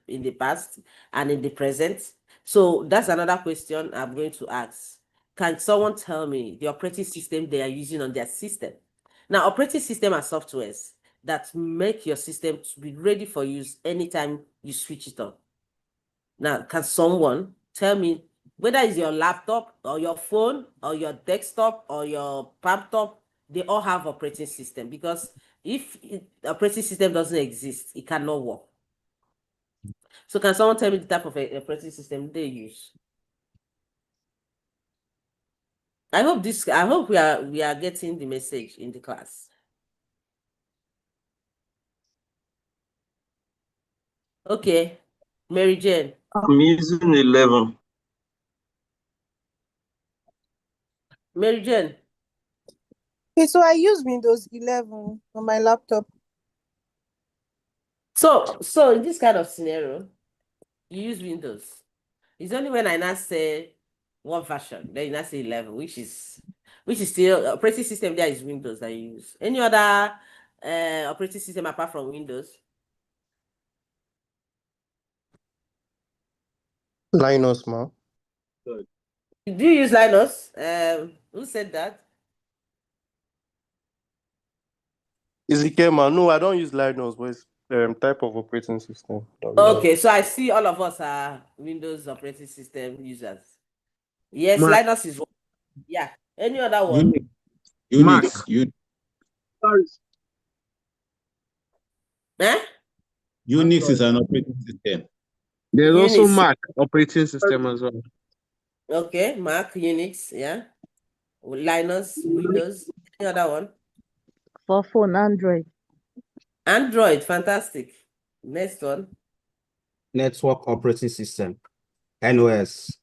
the past and in the present. So that's another question I'm going to ask. can someone tell me the operating system they are using on their system? Now, operating system are softwares that make your system to be ready for use anytime you switch it on. Now, can someone tell me whether it's your laptop or your phone or your desktop or your laptop, they all have operating system, because if operating system doesn't exist, it cannot work. So can someone tell me the type of operating system they use? I hope we are getting the message in the class. Okay, Mary Jane. I'm using 11. Mary Jane. Okay, so I use Windows 11 on my laptop. So in this kind of scenario, you use Windows. It's only when I now say what version, then you now say 11, which is still operating system there is Windows that you use. Any other operating system apart from Windows? Linus, ma. Do you use Linux? Who said that? Ezekiel, ma. No, I don't use Linus, but it's type of operating system. Okay, so I see all of us are Windows operating system users. Yes, Mac. Linux is one. Yeah. Any other one? Unix. Sorry. Eh? Unix is an operating system. There's also Unix. Mac operating system as well. Okay, Mac, Unix, yeah. Linux, Windows. Any other one? For phone, Android. Android, fantastic. Next one. Network operating system, NOS.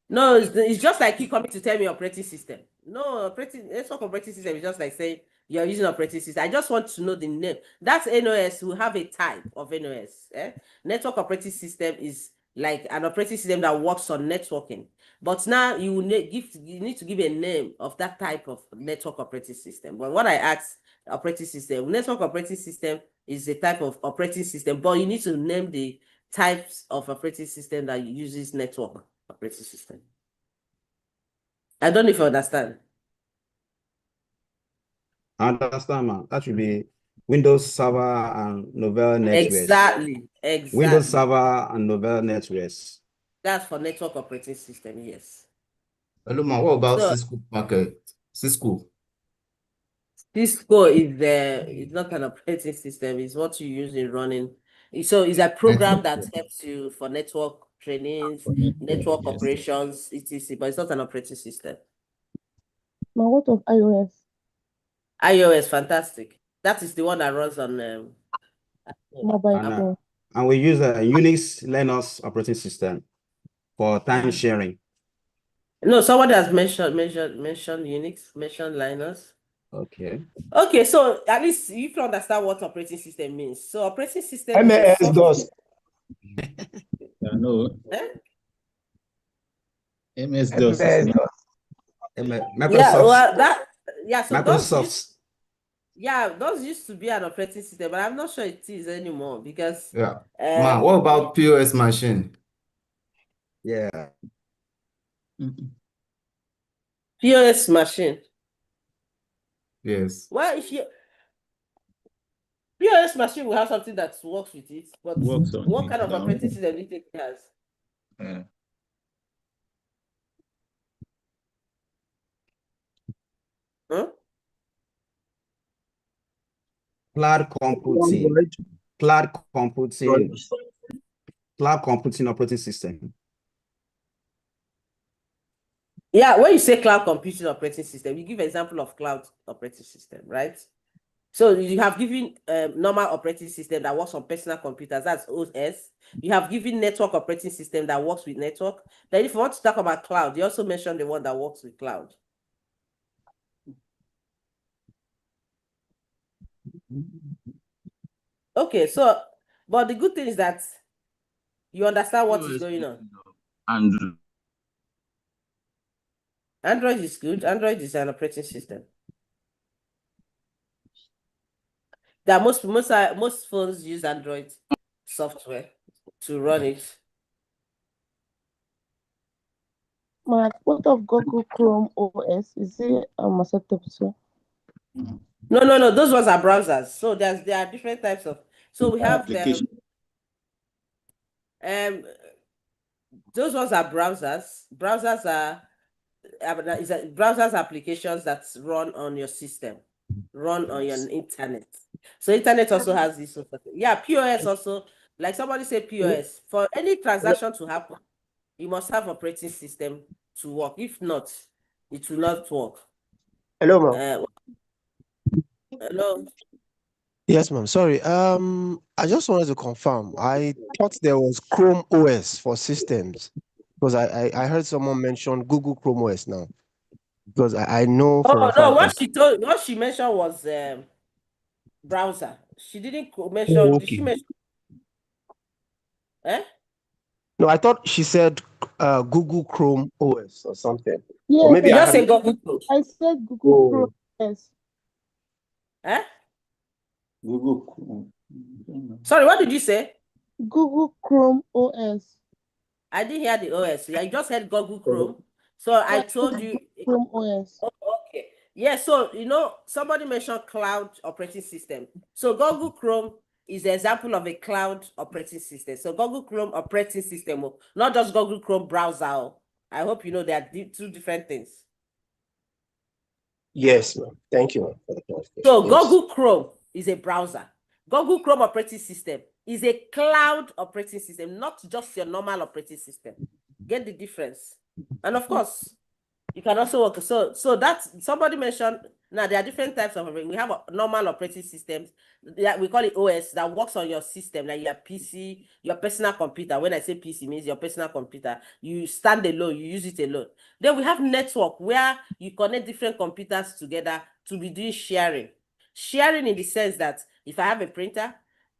No, it's just like you coming to tell me operating system. No, network operating system is just like saying you're using operating system. I just want to know the name. That's NOS. We have a type of NOS. Network operating system is like an operating system that works on networking. But now you need to give a name of that type of network operating system. But what I asked, operating system, network operating system is a type of operating system, but you need to name the types of operating system that uses network operating system. I don't know if you understand. I understand, man. That should be Windows Server and Novell Networks. Exactly. Windows Server and Novell Networks. That's for network operating system, yes. Hello, ma. What about So, Cisco market? Cisco. Cisco is not an operating system. It's what you use in running. So it's a program that helps you for network trainings, network operations, etc. But it's not an operating system. Now, what of iOS? iOS, fantastic. That is the one that runs on Mobile phone. And we use a Unix Linux operating system for time sharing. No, someone has mentioned Unix, mentioned Linux. Okay. Okay, so at least you can understand what operating system means. So operating system is a AMS software. DOS. No. MS DOS. AMS DOS. Microsoft. So Microsoft. those used to be an operating system, but I'm not sure it is anymore because Ma, what about POS machine? Yeah. POS machine. Yes. Well, if you POS machine will have something that works with it, but what kind of operating system do you think it has? Huh? Cloud computing. Cloud computing. Cloud computing operating system. Yeah, when you say cloud computing operating system, you give an example of cloud operating system, right? So you have given normal operating system that works on personal computers, that's OS. You have given network operating system that works with network. Then if you want to talk about cloud, you also mentioned the one that works with cloud. Okay, so, but the good thing is that you understand what is going on. Android is good. Android is an operating system. That most phones use Android software to run it. Mark, what of Google Chrome OS? Is it acceptable too? No. Those ones are browsers. So there are different types of. So we have application. Those ones are browsers. Browsers are browsers applications that run on your system, run on your internet. So internet also has this. Yeah, POS also. Like somebody said, POS for any transaction to happen, you must have operating system to work. If not, it will not work. Hello, ma'am. Hello. Yes, ma'am. Sorry. I just wanted to confirm. I thought there was Chrome OS for systems because I heard someone mention Google Chrome OS now. Because I know for a Oh no, fact that what she mentioned was browser. She didn't mention. Oh, Did she okay. mention? Eh? No, I thought she said Google Chrome OS or something. Or Yes, maybe You I just heard. say Google Chrome. I said Google Chrome. Oh, Yes. Eh? Google. Sorry, what did you say? Google Chrome OS. I didn't hear the OS. I just heard Google Chrome. So I told you. Chrome OS. Oh, okay. Yeah, so somebody mentioned cloud operating system. So Google Chrome is the example of a cloud operating system. So Google Chrome operating system, not just Google Chrome browser. I hope you know they are two different things. yes, ma'am. Thank you, ma'am, for the clarification. So Yes. Google Chrome is a browser. Google Chrome operating system is a cloud operating system, not just your normal operating system. Get the difference. And of course, you can also work. So that somebody mentioned, now there are different types of operating. We have normal operating systems that we call it OS that works on your system, like your PC, your personal computer. When I say PC, means your personal computer. You stand alone, you use it alone. Then we have network where you connect different computers together to be doing sharing. Sharing in the sense that if I have a printer,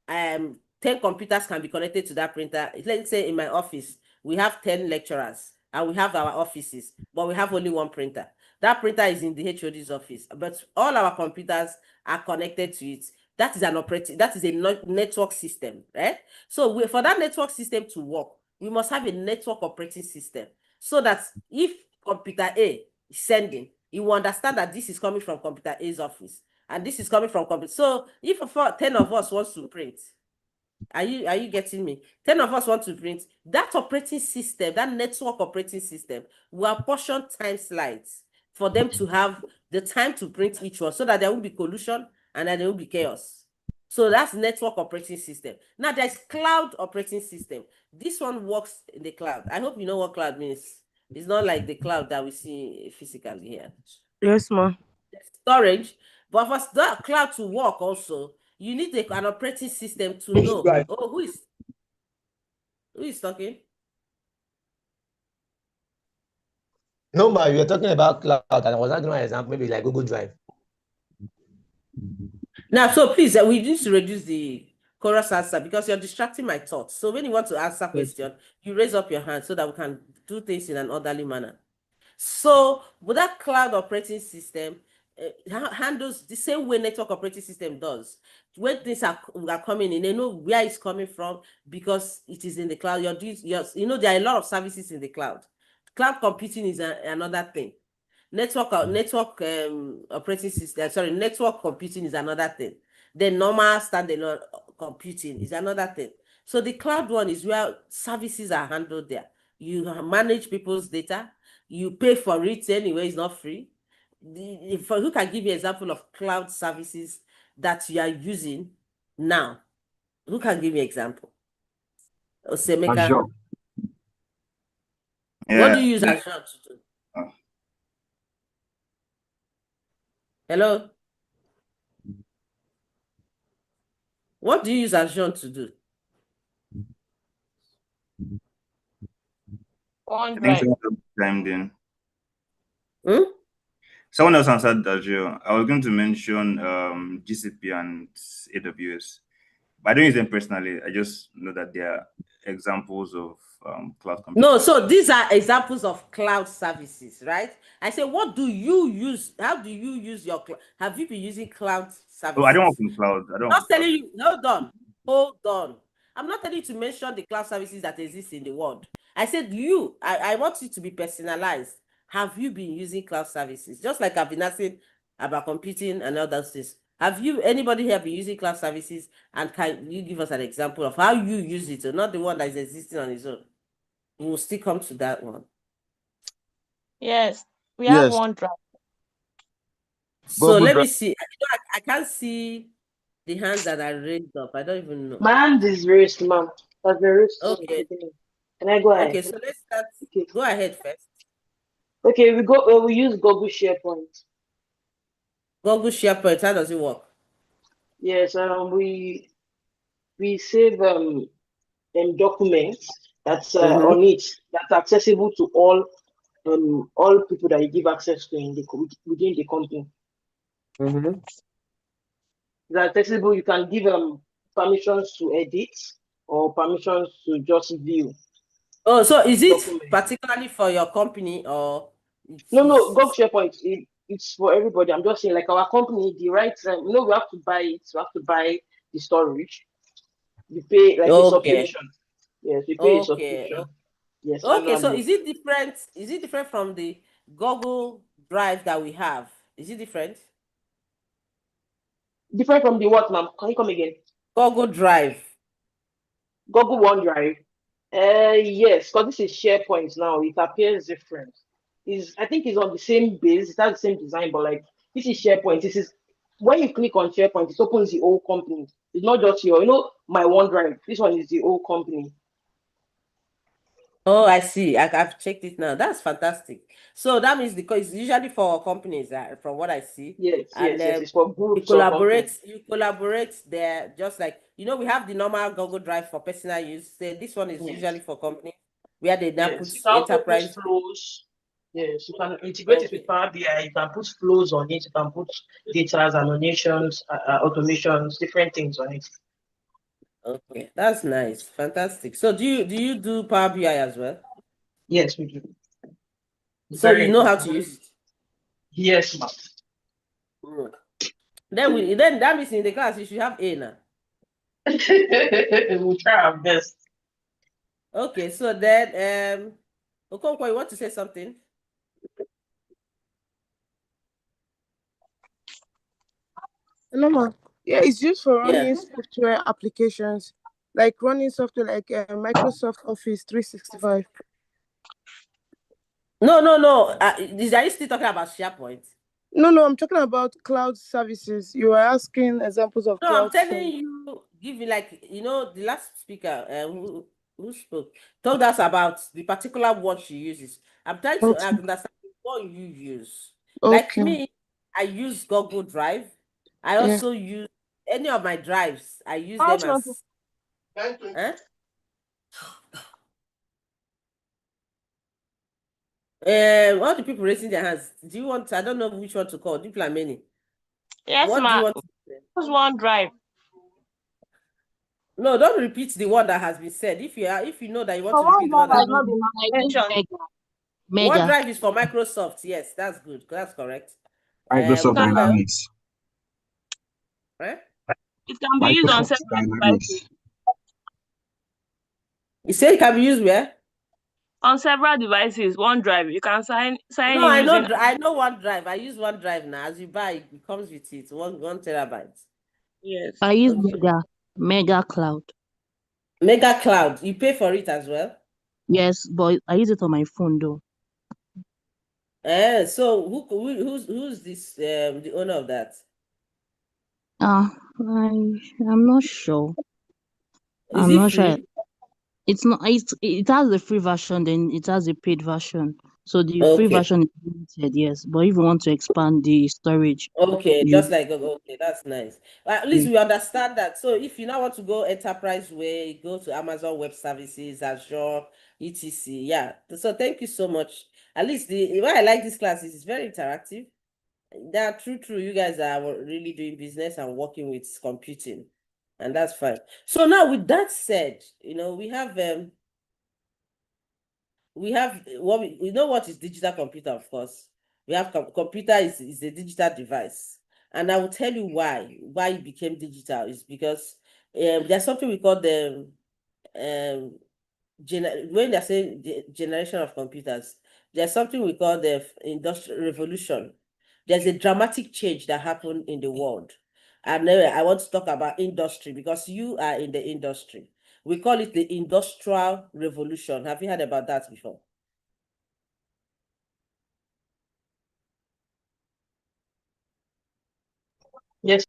10 computers can be connected to that printer. Let's say in my office, we have 10 lecturers and we have our offices, but we have only one printer. That printer is in the HOD's office, but all our computers are connected to it. That is a network system, right? So for that network system to work, we must have a network operating system so that if computer A is sending, you will understand that this is coming from computer A's office and this is coming from computer. So if 10 of us wants to print, are you getting me? 10 of us want to print. That operating system, that network operating system, will apportion time slides for them to have the time to print each one so that there won't be collusion and that there won't be chaos. So that's network operating system. Now there's cloud operating system. This one works in the cloud. I hope you know what cloud means. It's not like the cloud that we see physically here. Yes, ma'am. Storage, but for that cloud to work also, you need an operating system to know. Right. Oh, who is talking? No, ma, you were talking about cloud, and I was giving an example, maybe like Google Drive. Now, so please, we need to reduce the chorus answer because you're distracting my thoughts. So when you want to answer question, you raise up your hand so that we can do things in an orderly manner. So with that cloud operating system, handles the same way network operating system does. When things are coming in, they know where it's coming from because it is in the cloud. There are a lot of services in the cloud. Cloud computing is another thing. Network operating system, sorry, network computing is another thing. Then normal standalone computing is another thing. So the cloud one is where services are handled there. You manage people's data. You pay for it anyway, it's not free. Who can give you an example of cloud services that you are using now? Who can give me an example? Osemeka. Azure. What do you use Azure to do? Hello? What do you use Azure to do? Timed in. Hmm? Someone else answered Azure. I was going to mention GCP and AWS. But I don't use them personally. I just know that they are examples of cloud computing. No, so these are examples of cloud services, right? I say, what do you use? How do you use your cloud? Have you been using cloud services? Oh, I don't work in cloud. I don't. I'm not telling you. Hold on. I'm not telling you to mention the cloud services that exist in the world. I said I want you to be personalized. Have you been using cloud services? Just like I've been asking about computing and all those things. Have anybody here been using cloud services? And can you give us an example of how you use it, or not the one that is existing on its own? We will still come to that one. Yes, we have OneDrive. So let me see. I can't see the hands that are raised up. I don't even know. My hand is raised, ma'am. That's very Okay. Can I go ahead? Okay, so let's start. Okay. Go ahead first. Okay, we use Google SharePoint. Google SharePoint, how does it work? Yes, we save documents that's on it, that's accessible to all people that you give access to within the company. It's accessible. You can give permissions to edit or permissions to just view. Oh, so is it particularly for your company or? No, Google SharePoint. It's for everybody. I'm just saying, like our company, the rights. We have to buy it. We have to buy the storage. You pay like a subscription. Yes, we pay a subscription. Yes. Okay, so annually. is it different? Is it different from the Google Drive that we have? Is it different? Different from the what, ma'am? Can you come again? Google Drive. Google OneDrive. Yes, because this is SharePoint now. It appears different. I think it's on the same base. It has the same design, but like this is SharePoint. This is when you click on SharePoint, it opens the whole company. It's not just my OneDrive. This one is the whole company. Oh, I see. I've checked it now. That's fantastic. So that means it's usually for companies, from what I see. Yes, and yes. It's for groups you of companies. collaborate there, just like we have the normal Google Drive for personal use. This one is usually for companies where they now put You can also put enterprise. flows. Yes, you can integrate it with Power BI. You can put flows on it. You can put data, annotations, automations, different things on it. Okay, that's nice, fantastic. So do you do Power BI as well? Yes, we do. So you know how to use it? Yes, ma'am. Then that means in the class you should have A now. We'll try our best. Okay, so then Okonkwo, you want to say something? No, ma. Yeah, it's used for running software applications, like running software like Microsoft Office 365. No. Are you still talking about SharePoint? No, I'm talking about cloud services. You are asking examples of No, cloud I'm telling you, give me the last speaker who spoke told us about the particular word she uses. I'm trying to understand what you use. Like me, I use Google Drive. I also use any of my drives. I use them as. Huh? All the people raising their hands. Do you want? I don't know which one to call. People are many. Yes, what do you want to say? Use OneDrive. No, don't repeat the one that has been said. If you know that you want to For repeat the one OneDrive that has not been mentioned. Mega. OneDrive is for Microsoft. Yes, that's good. That's correct. Microsoft Dynamics. Right? It can be used on several devices. You say it can be used where? On several devices. OneDrive. You can sign No, in using. I know OneDrive. I use OneDrive now. As you buy, it comes with it. One terabyte. Yes. I use Mega Cloud. Mega Cloud. You pay for it as well? Yes, but I use it on my phone though. So who's this the owner of that? I'm not sure. Is it not free? sure. It's not. It has the free version, then it has a paid version. So the free version is limited, yes. But if you want to expand the storage, just like okay, that's nice. At least we understand that. So if you now want to go enterprise way, go to Amazon Web Services, Azure, etc. Yeah. So thank you so much. At least why I like this class is it's very interactive. That true. You guys are really doing business and working with computing, and that's fine. So now, with that said, we have what we know what is digital computer, of course. We have computer is a digital device, and I will tell you why it became digital is because there's something we call the when they're saying the generation of computers, there's something we call the industrial revolution. There's a dramatic change that happened in the world. And I want to talk about industry because you are in the industry. We call it the industrial revolution. Have you heard about that before? Yes.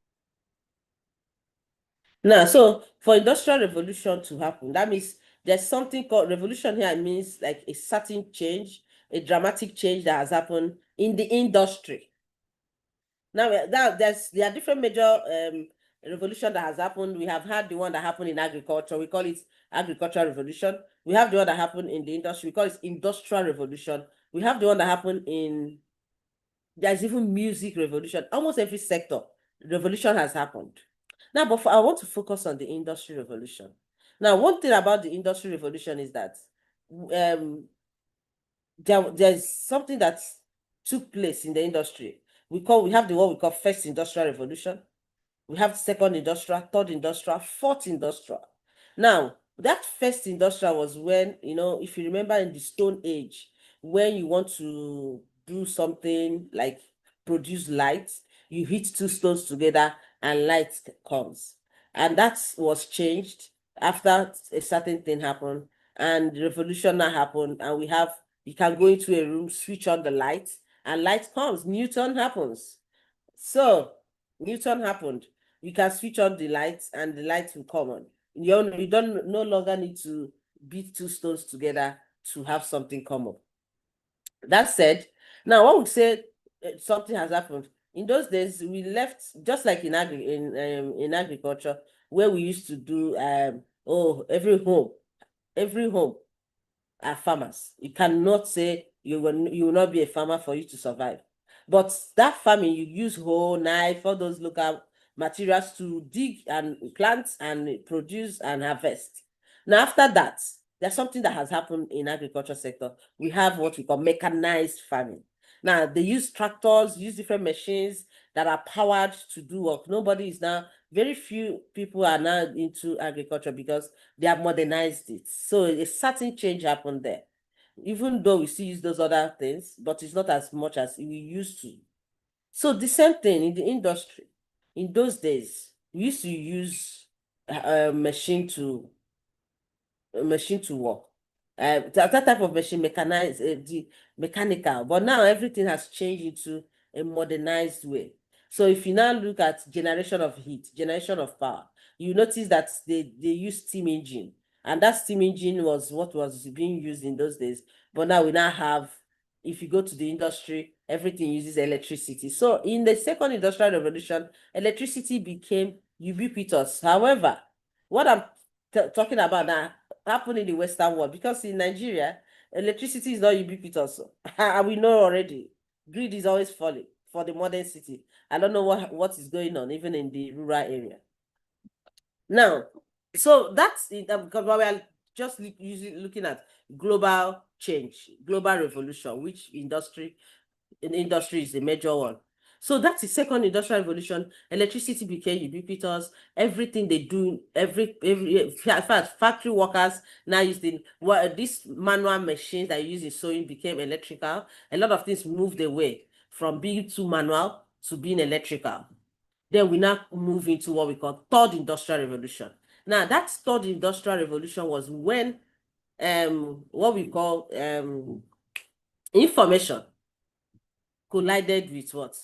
Now, so for industrial revolution to happen, that means there's something called revolution here. It means like a certain change, a dramatic change that has happened in the industry. Now, there are different major revolution that has happened. We have had the one that happened in agriculture. We call it agricultural revolution. We have the one that happened in the industry. We call it industrial revolution. We have the one that happened in, there's even music revolution. Almost every sector, revolution has happened. Now, but I want to focus on the industry revolution. Now, one thing about the industry revolution is that there's something that took place in the industry. We have the one we call first industrial revolution. We have second industrial, third industrial, fourth industrial. Now, that first industrial was when, if you remember in the Stone Age, when you want to do something like produce light, you hit two stones together and light comes. And that was changed after a certain thing happened and the revolution now happened. And you can go into a room, switch on the light, and light comes. Newton happens. So Newton happened. You can switch on the lights and the lights will come on. You don't no longer need to beat two stones together to have something come up. That said, now I would say something has happened. In those days, we left just like in agriculture, where we used to do every home are farmers. You cannot say you will not be a farmer for you to survive. But that farming, you use hoe, knife, all those local materials to dig and plant and produce and harvest. Now, after that, there's something that has happened in agriculture sector. We have what we call mechanized farming. Now, they use tractors, use different machines that are powered to do work. Very few people are now into agriculture because they have modernized it. So a certain change happened there. Even though we still use those other things, but it's not as much as we used to. So the same thing in the industry. In those days, we used to use a machine to work. That type of machine, the mechanical, but now everything has changed into a modernized way. So if you now look at generation of heat, generation of power, you notice that they use steam engine, and that steam engine was what was being used in those days. But now we now have, if you go to the industry, everything uses electricity. So in the second industrial revolution, electricity became ubiquitous. However, what I'm talking about now happened in the Western world, because in Nigeria, electricity is not ubiquitous. And we know already, grid is always falling for the modern city. I don't know what is going on, even in the rural area. Now, so that's it, because we are just looking at global change, global revolution, which industry is the major one. So that's the second industrial revolution. Electricity became ubiquitous. Everything they do, in fact, factory workers now using these manual machines that use in sewing became electrical. A lot of things moved away from being too manual to being electrical. Then we now move into what we call third industrial revolution. Now, that third industrial revolution was when what we call information collided with what?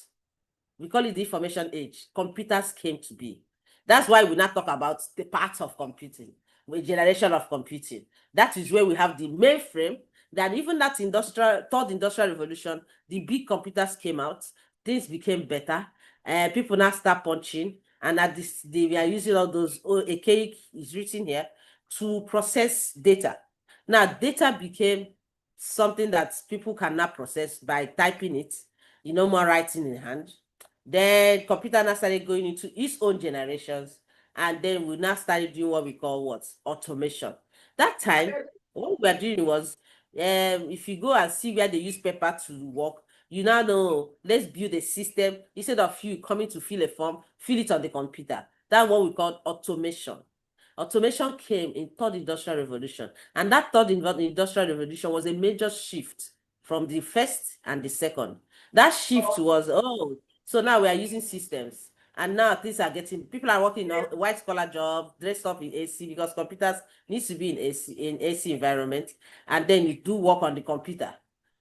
We call it the information age. Computers came to be. That's why we now talk about the parts of computing, the generation of computing. That is where we have the mainframe, that even that third industrial revolution, the big computers came out, things became better, people now start punching, and we are using all those, a cake is written here, to process data. Now, data became something that people can now process by typing it, more writing in hand. Then computer now started going into its own generations, and then we now started doing what we call automation. That time, what we were doing was, if you go and see where they use paper to work, you now know, let's build a system. Instead of you coming to fill a form, fill it on the computer. That's what we call automation. Automation came in third industrial revolution, and that third industrial revolution was a major shift from the first and the second. That shift was, oh, so now we are using systems, and now things are getting, people are working in white collar jobs, dressed up in AC, because computers needs to be in AC environment, and then you do work on the computer,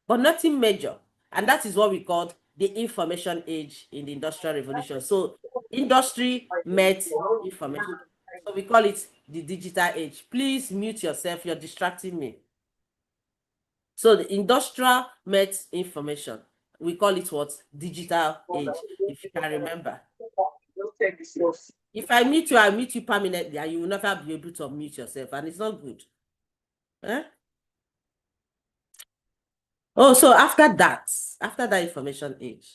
but nothing major. And that is what we called the information age in the industrial revolution. So industry met information. So we call it the digital age. Please mute yourself, you're distracting me. So the industrial met information. We call it what? Digital age, if you can remember. If I mute you, I mute you permanently, and you will never be able to unmute yourself, and it's not good. Eh? Oh, so after that information age,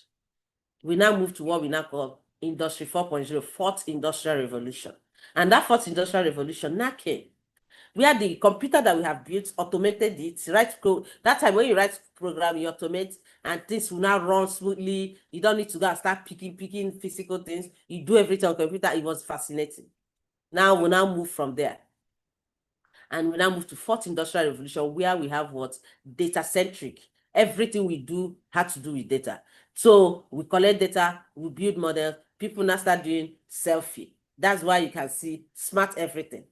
we now move to what we now call Industry 4.0, fourth industrial revolution. And that fourth industrial revolution now came, where the computer that we have built automated it, right? That time when you write program, you automate, and things will now run smoothly. You don't need to go and start picking physical things. You do everything on computer. It was fascinating. Now we now move from there. And we now move to fourth industrial revolution, where we have what? Data-centric. Everything we do had to do with data. So we collect data, we build models, people now start doing selfie. That's why you can see smart everything.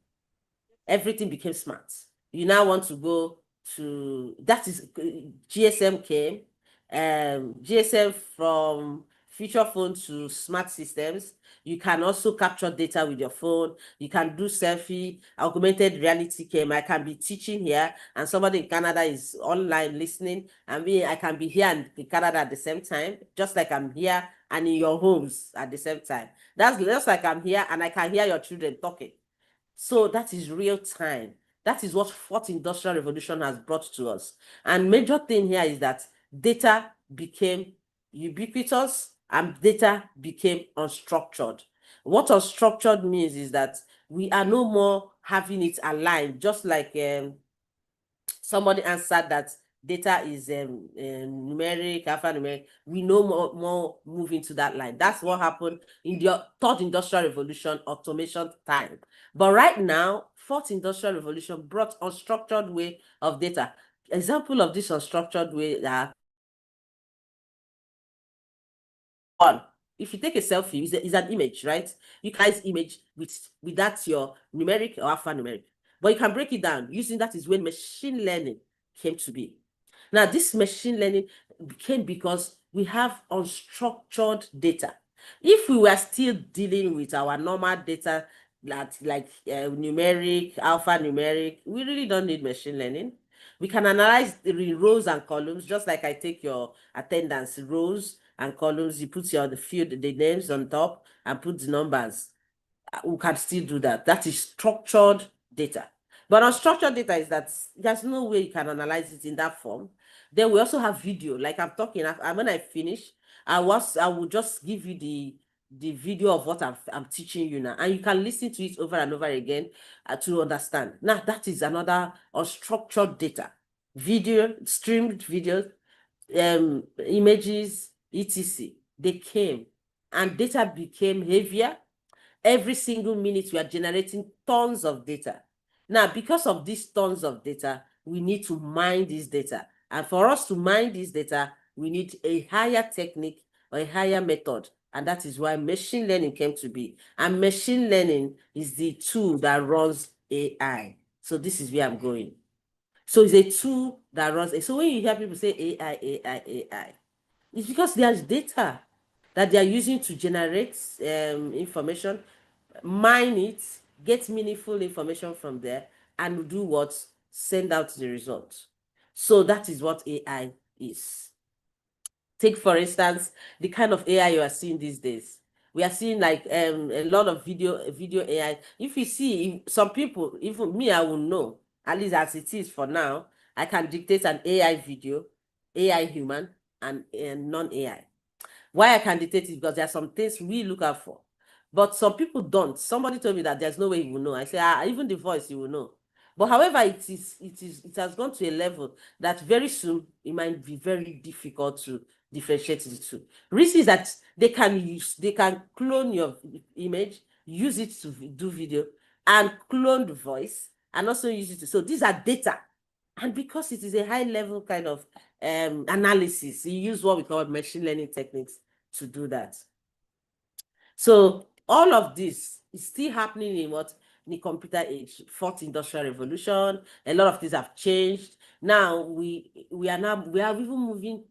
Everything became smart. You now want to go to, that is, GSM came, GSM from feature phone to smart systems. You can also capture data with your phone. You can do selfie. Augmented reality came. I can be teaching here, and somebody in Canada is online listening, and I can be here in Canada at the same time, just like I'm here and in your homes at the same time. That's just like I'm here and I can hear your children talking. So that is real time. That is what fourth industrial revolution has brought to us. And major thing here is that data became ubiquitous and data became unstructured. What unstructured means is that we are no more having it aligned, just like somebody answered that data is numeric, alphanumeric. We no more move into that line. That's what happened in the third industrial revolution, automation time. But right now, fourth industrial revolution brought unstructured way of data. Example of this unstructured way are one. If you take a selfie, it's an image, right? You guys image with that your numeric or alphanumeric. But you can break it down. Using that is when machine learning came to be. Now, this machine learning came because we have unstructured data. If we were still dealing with our normal data, like numeric, alphanumeric, we really don't need machine learning. We can analyze the rows and columns, just like I take your attendance rows and columns. You put the field, the names on top, and put the numbers. We can still do that. That is structured data. But unstructured data is that there's no way you can analyze it in that form. Then we also have video, like I'm talking. And when I finish, I will just give you the video of what I'm teaching you now, and you can listen to it over and over again to understand. Now that is another unstructured data. Video, streamed videos, images, etc. They came, and data became heavier. Every single minute, we are generating tons of data. Now, because of these tons of data, we need to mine this data. And for us to mine this data, we need a higher technique or a higher method. And that is why machine learning came to be. And machine learning is the tool that runs AI. So this is where I'm going. So it's a tool that runs. So when you hear people say AI, it's because there's data that they are using to generate information, mine it, get meaningful information from there, and do what? Send out the result. So that is what AI is. Take, for instance, the kind of AI you are seeing these days. We are seeing like a lot of video AI. If you see some people, even me, I will know, at least as it is for now, I can dictate an AI video, AI human, and non-AI. Why I can dictate it? Because there are some things we look out for, but some people don't. Somebody told me that there's no way you will know. I say, even the voice you will know. But however, it has gone to a level that very soon it might be very difficult to differentiate the two. Reason is that they can clone your image, use it to do video, and cloned voice, and also use it. So these are data. And because it is a high level kind of analysis, you use what we call machine learning techniques to do that. So all of this is still happening in what? In the computer age, fourth industrial revolution. A lot of things have changed. Now we are even moving.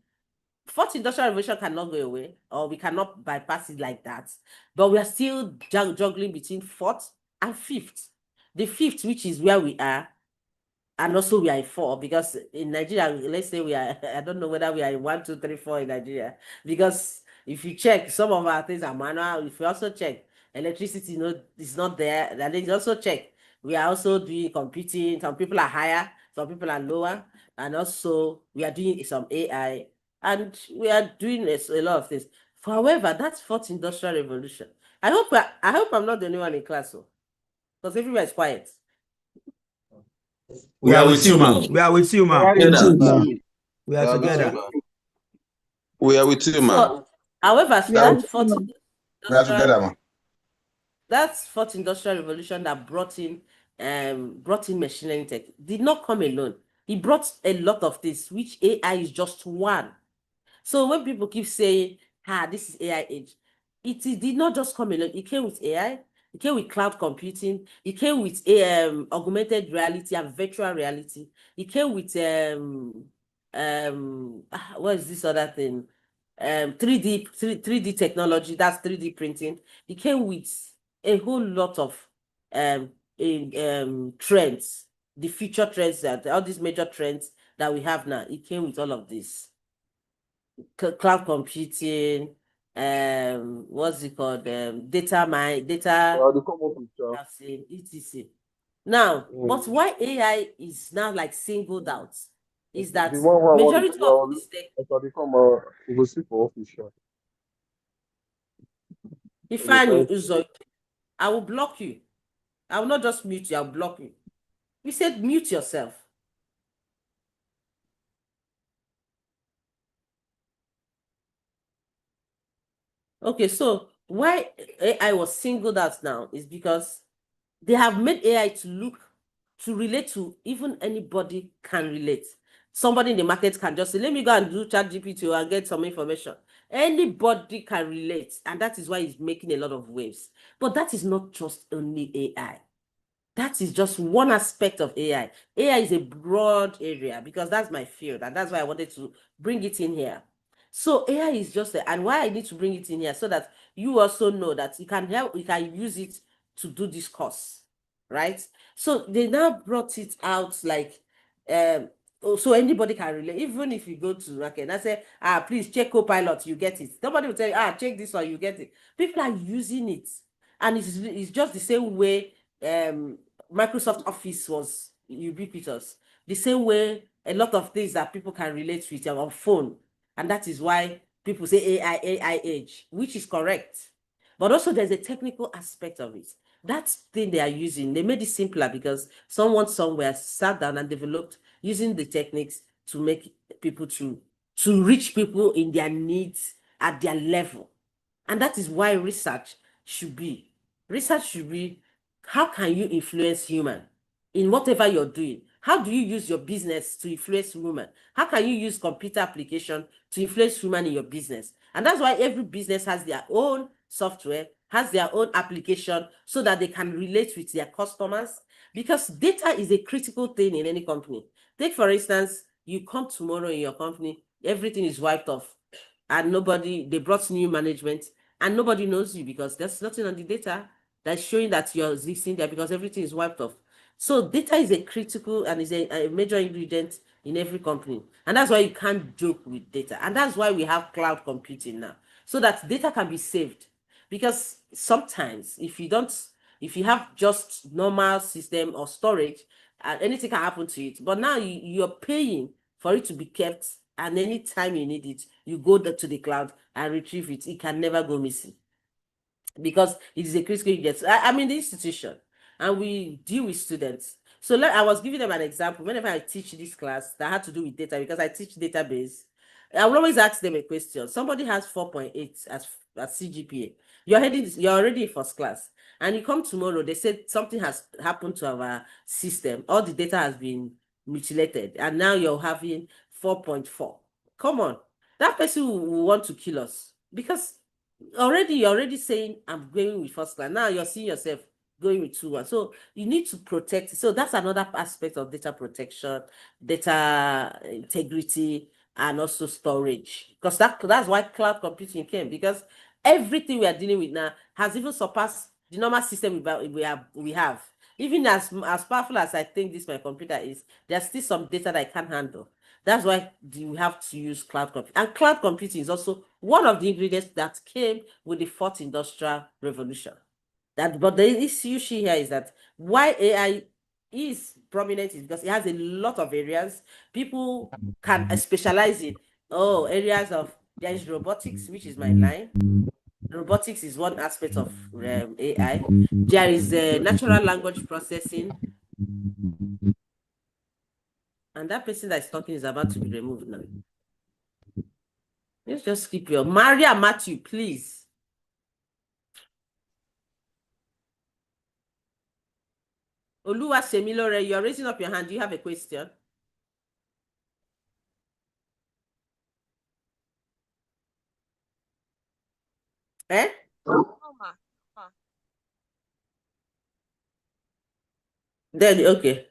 Fourth industrial revolution cannot go away, or we cannot bypass it like that. But we are still juggling between fourth and fifth. The fifth, which is where we are, and also we are in 4, because in Nigeria, let's say we are, I don't know whether we are in 1, 2, 3, 4 in Nigeria, because if you check, some of our things are manual. If you also check, electricity is not there, and then you also check, we are also doing computing. Some people are higher, some people are lower, and also we are doing some AI, and we are doing a lot of things. However, that's fourth industrial revolution. I hope I'm not the only one in class, because everywhere is quiet. We are with you, man. We are with you, man. We are together. We are with you, man. So, however, We are together, man. That's fourth industrial revolution that brought in machine learning tech. Did not come alone. It brought a lot of things, which AI is just one. So when people keep saying, this is AI age, it did not just come alone. It came with AI, it came with cloud computing, it came with augmented reality and virtual reality. It came with what is this other thing? 3D technology, that's 3D printing. It came with a whole lot of trends, the future trends, that all these major trends that we have now. It came with all of this. Cloud computing, what's it called? Data etc. Now, but why AI is now like singled out is that majority of this tech. I will block you. I will not just mute you, I'll block you. We said mute yourself. Okay, so why AI was singled out now is because they have made AI to relate to even anybody can relate. Somebody in the market can just say, let me go and do ChatGPT and get some information. Anybody can relate, and that is why it's making a lot of waves. But that is not just only AI. That is just one aspect of AI. AI is a broad area, because that's my field, and that's why I wanted to bring it in here. So AI is just and why I need to bring it in here, so that you also know that you can use it to do this course, right? So they now brought it out like so anybody can relate. Even if you go to market and I say, please check Copilot, you get it. Nobody will tell you, check this one, you get it. People are using it, and it's just the same way Microsoft Office was ubiquitous. The same way a lot of things that people can relate with on phone. And that is why people say AI age, which is correct. But also there's a technical aspect of it. That thing they are using, they made it simpler because someone somewhere sat down and developed using the techniques to make people to reach people in their needs at their level. And that is why research should be. How can you influence human in whatever you're doing? How do you use your business to influence women? How can you use computer application to influence women in your business? And that's why every business has their own software, has their own application, so that they can relate with their customers. Because data is a critical thing in any company. Take, for instance, you come tomorrow in your company, everything is wiped off, and they brought new management, and nobody knows you because there's nothing on the data that's showing that you're existing there, because everything is wiped off. So data is a critical and is a major ingredient in every company. And that's why you can't joke with data. And that's why we have cloud computing now, so that data can be saved. Because sometimes if you have just normal system or storage, anything can happen to it. But now you're paying for it to be kept, and anytime you need it, you go to the cloud and retrieve it. It can never go missing, because it is a critical ingredient. I'm in the institution, and we deal with students. So I was giving them an example. Whenever I teach this class that had to do with data, because I teach database, I will always ask them a question. Somebody has 4.8 as CGPA. You're already in first class. And you come tomorrow, they said something has happened to our system. All the data has been mutilated. And now you're having 4.4. Come on. That person will want to kill us. Because you're already saying, I'm going with first class. Now you're seeing yourself going with 2-1. So you need to protect. So that's another aspect of data protection, data integrity, and also storage. Because that's why cloud computing came. Because everything we are dealing with now has even surpassed the normal system we have. Even as powerful as I think this my computer is, there's still some data that I can't handle. That's why we have to use cloud computing. And cloud computing is also one of the ingredients that came with the fourth industrial revolution. But the issue here is that why AI is prominent is because it has a lot of areas people can specialize in. Oh, areas of there is robotics, which is my line. Robotics is one aspect of AI. There is natural language processing, and that person that is talking is about to be removed now. Let's just keep your Maria Matthew, please. Oluwa Semilore, you're raising up your hand. Do you have a question? Eh? Then okay.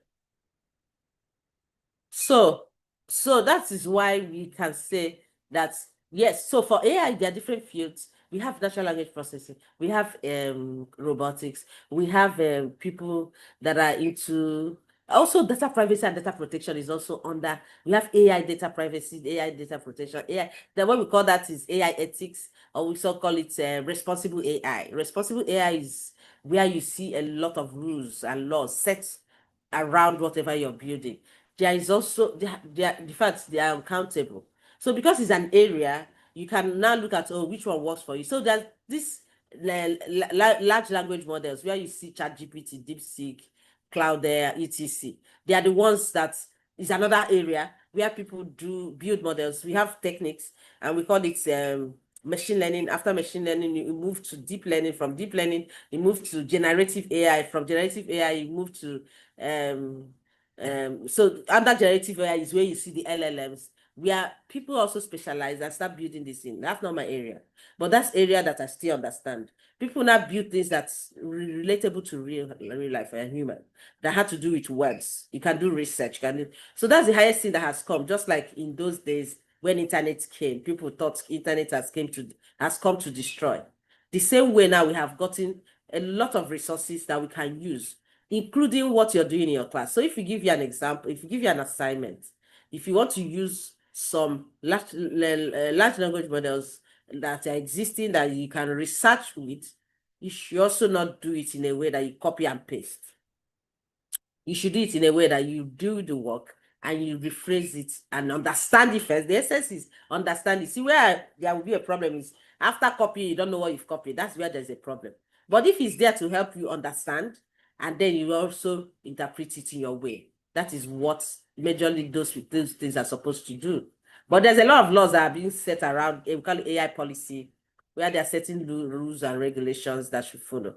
So that is why we can say that yes. So for AI, there are different fields. We have natural language processing. We have robotics. We have people that are into also data privacy and data protection is also under. We have AI data privacy, AI data protection, AI. Then what we call that is AI ethics, or we also call it responsible AI. Responsible AI is where you see a lot of rules and laws set around whatever you're building. There is also in fact they are accountable. So because it's an area, you can now look at which one works for you. So there's this large language models where you see ChatGPT, DeepSeek, Cloud Air, etc. They are the ones that is another area where people do build models. We have techniques and we call it machine learning. After machine learning, you move to deep learning. From deep learning, you move to generative AI. From generative AI, you move to so under generative AI is where you see the LLMs, where people also specialize and start building this in. That's not my area, but that's area that I still understand. People now build things that's relatable to real life and human, that had to do with words. You can do research, so that's the highest thing that has come. Just like in those days when internet came, people thought internet has come to destroy. The same way now we have gotten a lot of resources that we can use, including what you're doing in your class. So if you give you an example, if you give you an assignment, if you want to use some large language models that are existing that you can research with, you should also not do it in a way that you copy and paste. You should do it in a way that you do the work and you rephrase it and understand it first. The essence is understand it. See, where there will be a problem is after copying, you don't know what you've copied. That's where there's a problem. But if it's there to help you understand, and then you also interpret it in your way, that is what majorly those things are supposed to do. But there's a lot of laws that are being set around, we call it AI policy, where there are certain rules and regulations that should follow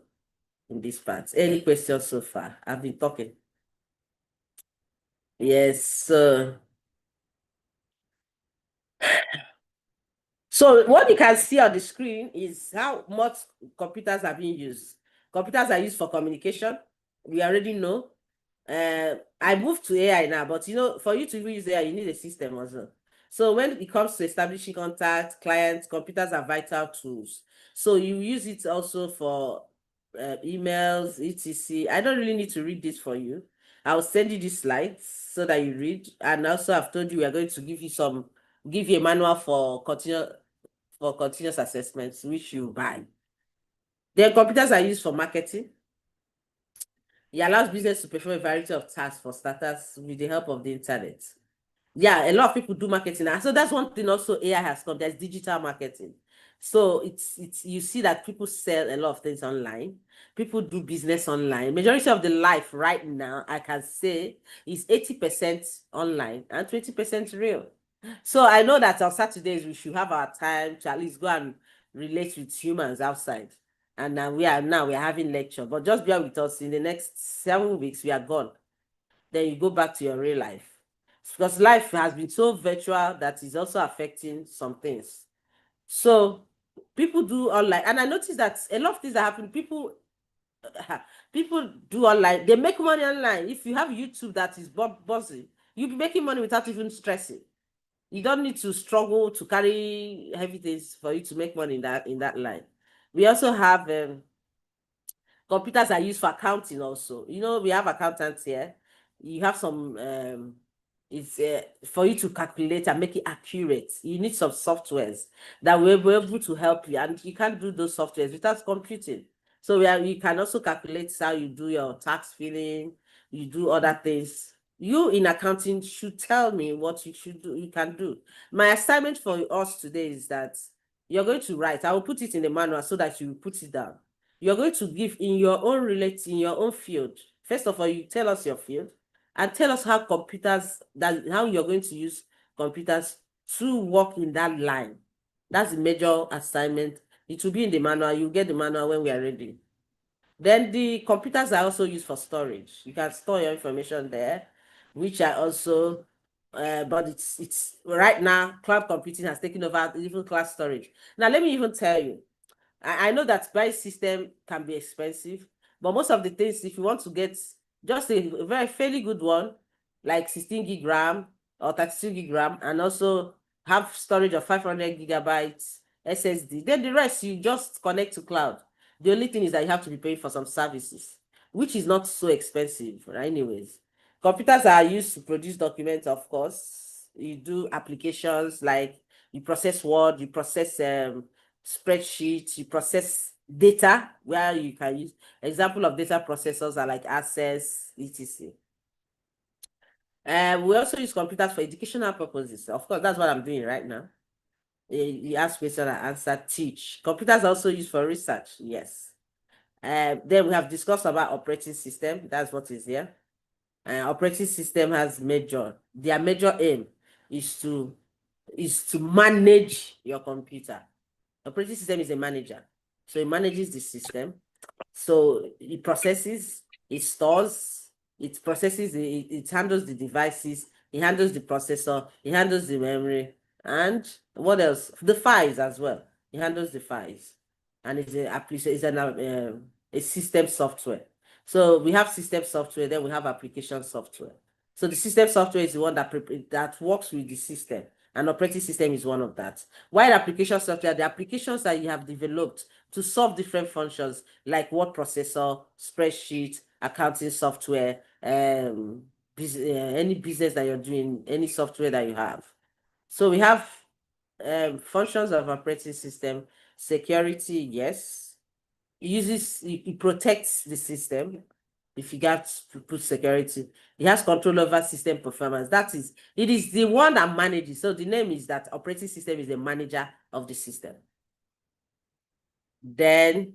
in this part. Any questions so far? I've been talking. Yes, so what you can see on the screen is how much computers are being used. Computers are used for communication. We already know. I moved to AI now, but for you to even use AI, you need a system also. So when it comes to establishing contact, clients, computers are vital tools. So you use it also for emails, etc. I don't really need to read this for you. I'll send you these slides so that you read. And also I've told you we are going to give you a manual for continuous assessments, which you buy. Their computers are used for marketing. It allows business to perform a variety of tasks for starters with the help of the internet. Yeah, a lot of people do marketing now. So that's one thing also AI has come. There's digital marketing. So it's you see that people sell a lot of things online. People do business online. Majority of the life right now, I can say, is 80% online and 20% real. So I know that on Saturdays we should have our time to at least go and relate with humans outside. And now we are having lecture. But just bear with us. In the next 7 weeks, we are gone. Then you go back to your real life. Because life has been so virtual that is also affecting some things. So people do online, and I noticed that a lot of things that happen, people do online. They make money online. If you have YouTube that is buzzing, you'll be making money without even stressing. You don't need to struggle to carry heavy things for you to make money in that line. We also have computers are used for accounting also. We have accountants here. You have some it's for you to calculate and make it accurate. You need some softwares that will be able to help you, and you can't do those softwares without computing. So you can also calculate how you do your tax filing, you do other things. You in accounting should tell me what you should do, you can do. My assignment for us today is that you're going to write. I will put it in the manual so that you put it down. You're going to give in your own field. First of all, you tell us your field and tell us how you're going to use computers to work in that line. That's the major assignment. It will be in the manual. You'll get the manual when we are ready. Then the computers are also used for storage. You can store your information there, which are also, but it's right now, cloud computing has taken over even cloud storage. Now, let me even tell you, I know that buy system can be expensive, but most of the things, if you want to get just a very fairly good one, like 16 gig RAM or 32 gig RAM, and also have storage of 500 gigabytes SSD, then the rest you just connect to cloud. The only thing is that you have to be paying for some services, which is not so expensive, anyways. Computers are used to produce documents, of course. You do applications like you process Word, you process spreadsheets, you process data where you can use example of data processors are like Access, etc. We also use computers for educational purposes. Of course, that's what I'm doing right now. You ask question and answer, teach. Computers are also used for research, yes. Then we have discussed about operating system. That's what is here. Operating system has their major aim is to manage your computer. Operating system is a manager. So it manages the system. So it processes, it stores, it processes, it handles the devices, it handles the processor, it handles the memory, and what else? The files as well. It handles the files. And it's a system software. So we have system software, then we have application software. So the system software is the one that works with the system. And operating system is one of that. While application software, the applications that you have developed to solve different functions like word processor, spreadsheet, accounting software, any business that you're doing, any software that you have. So we have functions of operating system. Security, yes. It protects the system. If you got to put security, it has control over system performance. It is the one that manages. So the name is that operating system is the manager of the system. Then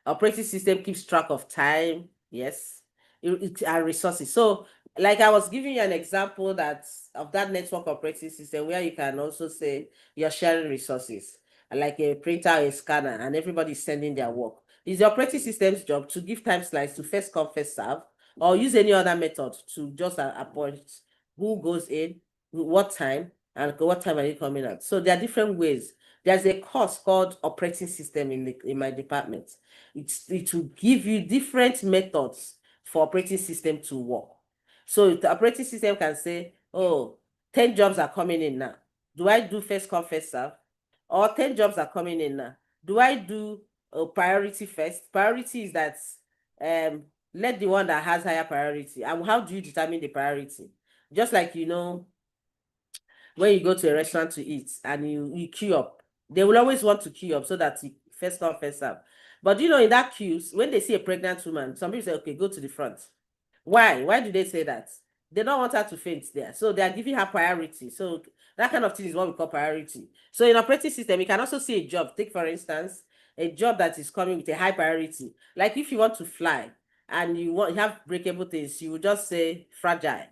operating system keeps track of time, yes, and resources. So like I was giving you an example of that network operating system where you can also say you're sharing resources, like a printer or a scanner, and everybody's sending their work. It's the operating system's job to give time slides to first come, first serve, or use any other method to just appoint who goes in, what time, and what time are you coming out. So there are different ways. There's a course called operating system in my department. It will give you different methods for operating system to work. So the operating system can say, oh, 10 jobs are coming in now. Do I do first come, first serve? Or 10 jobs are coming in now. Do I do priority first? Priority is that let the one that has higher priority. And how do you determine the priority? Just like, when you go to a restaurant to eat and you queue up, they will always want to queue up so that you first come, first serve. But in that queue, when they see a pregnant woman, some people say, okay, go to the front. Why? Why do they say that? They don't want her to faint there. So they are giving her priority. So that kind of thing is what we call priority. So in operating system, you can also see a job. Take, for instance, a job that is coming with a high priority. Like if you want to fly and you have breakable things, you will just say fragile.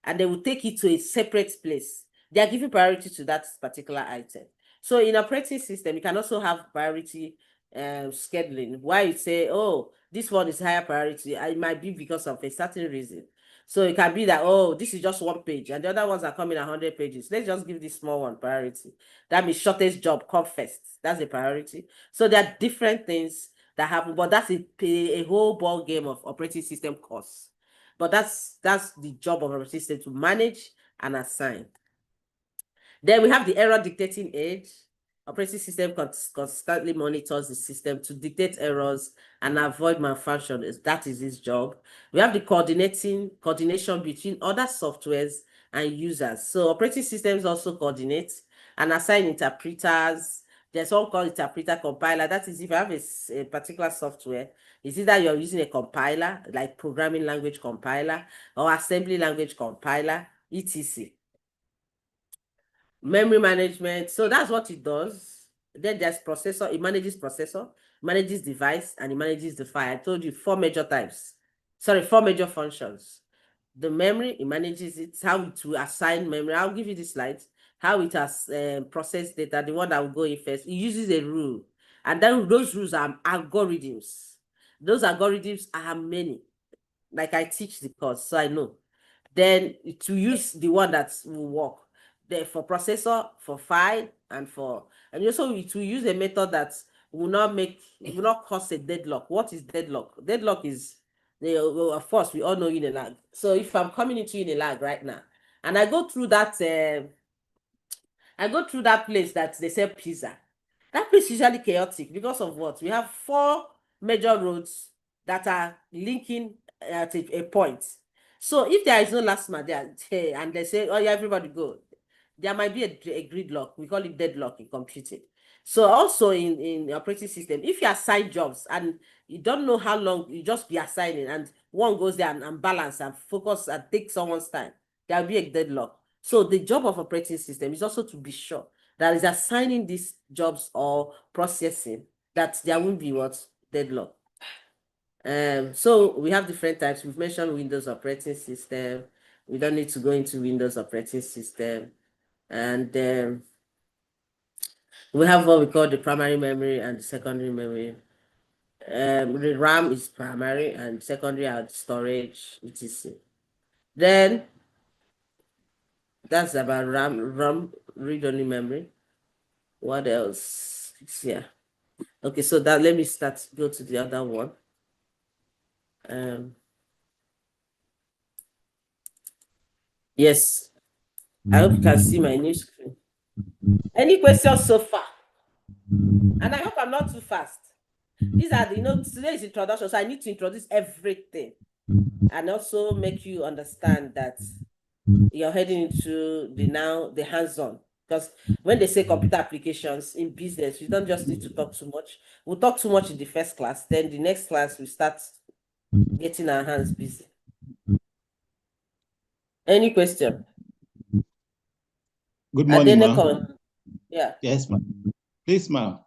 And they will take it to a separate place. They are giving priority to that particular item. So in operating system, you can also have priority scheduling, why you say, oh, this one is higher priority. It might be because of a certain reason. So it can be that, oh, this is just one page and the other ones are coming 100 pages. Let's just give this small one priority. That means shortest job come first. That's a priority. So there are different things that happen, but that's a whole ball game of operating system costs. But that's the job of operating system, to manage and assign. Then we have the error dictating age. Operating system constantly monitors the system to dictate errors and avoid malfunction. That is its job. We have the coordination between other softwares and users. So operating systems also coordinate and assign interpreters. There's one called interpreter compiler. That is, if you have a particular software, it's either you're using a compiler, like programming language compiler or assembly language compiler, etc. Memory management. So that's what it does. Then there's processor. It manages processor, manages device, and it manages the file. I told you 4 major types. Sorry, 4 major functions. The memory, it manages it, how it will assign memory. I'll give you the slides. How it has processed data, the one that will go in first. It uses a rule. And then those rules are algorithms. Those algorithms are many. Like I teach the course, so I know. Then to use the one that will work. Then for processor, for file, and also it will use a method that will not cause a deadlock. What is deadlock? Deadlock is of course we all know Unilag. So if I'm coming into Unilag right now and I go through that place that they sell pizza, that place is usually chaotic because of what? We have 4 major roads that are linking at a point. So if there is no last man there, and they say, oh yeah, everybody go, there might be a gridlock. We call it deadlock in computing. So also in operating system, if you assign jobs and you don't know how long, you just be assigning and one goes there and balance and focus and take someone's time, there will be a deadlock. So the job of operating system is also to be sure that is assigning these jobs or processing that there won't be what? Deadlock. So we have different types. We've mentioned Windows operating system. We don't need to go into Windows operating system. And we have what we call the primary memory and the secondary memory. The RAM is primary and secondary are storage, etc. Then that's about RAM read-only memory. What else? Yeah. Okay, so that let me go to the other one. Yes, I hope you can see my new screen. Any questions so far? And I hope I'm not too fast. These are today's introduction, so I need to introduce everything and also make you understand that you're heading into the hands-on. Because when they say computer applications in business, you don't just need to talk too much. We'll talk too much in the first class, then the next class we start getting our hands busy. Any question? Good morning, ma'am. Yeah. Yes, ma'am. Please, ma'am,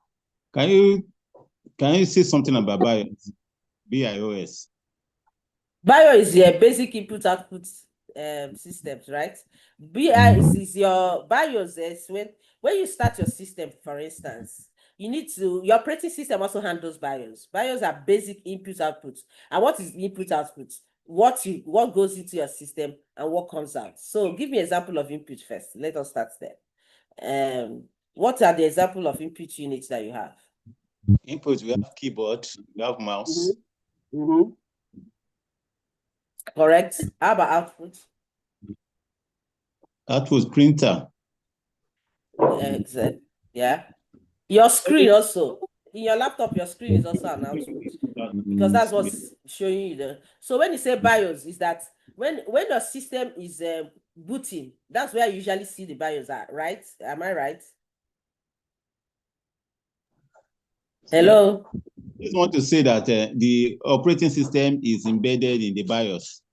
can you say something about BIOS? Bio is your basic input-output systems, right? BIOS is your BIOS is when you start your system, for instance, your operating system also handles BIOS. BIOS are basic input-output. And what is input-output? What goes into your system and what comes out. So give me an example of input first. Let us start there. What are the example of input units that you have? Input, we have keyboard, we have mouse. Correct. How about output? Output printer. Exactly. Yeah. Your screen also. In your laptop, your screen is also an output because that's what's showing you the. So when you say BIOS, is that when your system is booting, that's where you usually see the BIOS at, right? Am I right? Hello. I just want to say that the operating system is embedded in the BIOS.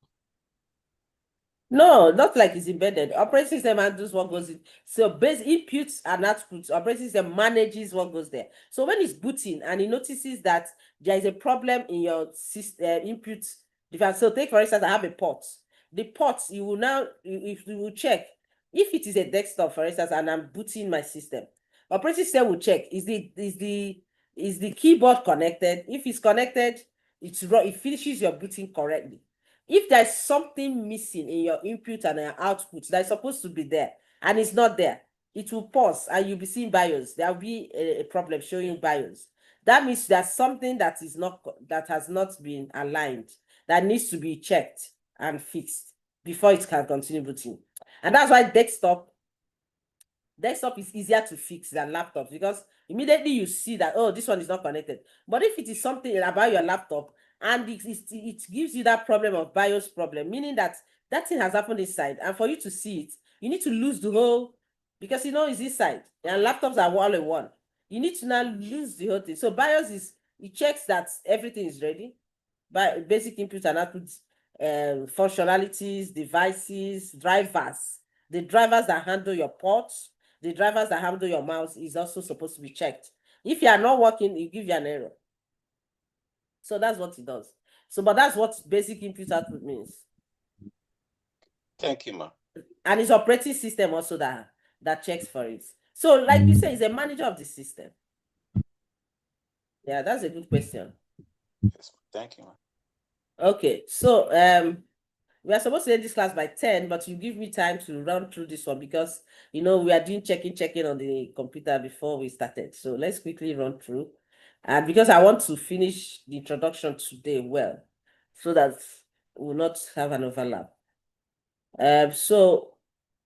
No, not like it's embedded. Operating system handles what goes in. So base inputs and outputs. Operating system manages what goes there. So when it's booting and it notices that there is a problem in your system input device. So take for instance, I have a port. The port you will now if you will check if it is a desktop, for instance, and I'm booting my system. operating system will check, is the keyboard connected? If it's connected, it finishes your booting correctly. If there's something missing in your input and your output that's supposed to be there and it's not there, it will pause and you'll be seeing BIOS. There will be a problem showing BIOS. That means there's something that has not been aligned, that needs to be checked and fixed before it can continue booting. And that's why desktop is easier to fix than laptops, because immediately you see that, oh, this one is not connected. But if it is something about your laptop and it gives you that problem of BIOS problem, meaning that thing has happened inside, and for you to see it, you need to lose the whole, because it's inside, and laptops are all in one. You need to now lose the whole thing. So BIOS it checks that everything is ready, by basic input and output, functionalities, devices, drivers. The drivers that handle your ports, the drivers that handle your mouse is also supposed to be checked. If you are not working, it gives you an error. So that's what it does. So, but that's what basic input output means. Thank you, ma. And it's operating system also that checks for it. So, like you say, it's a manager of the system. Yeah, that's a good question. Yes, thank you, ma. Okay, so we are supposed to end this class by 10, but you give me time to run through this one, because we are doing checking on the computer before we started. So let's quickly run through. And because I want to finish the introduction today well, so that we'll not have an overlap. So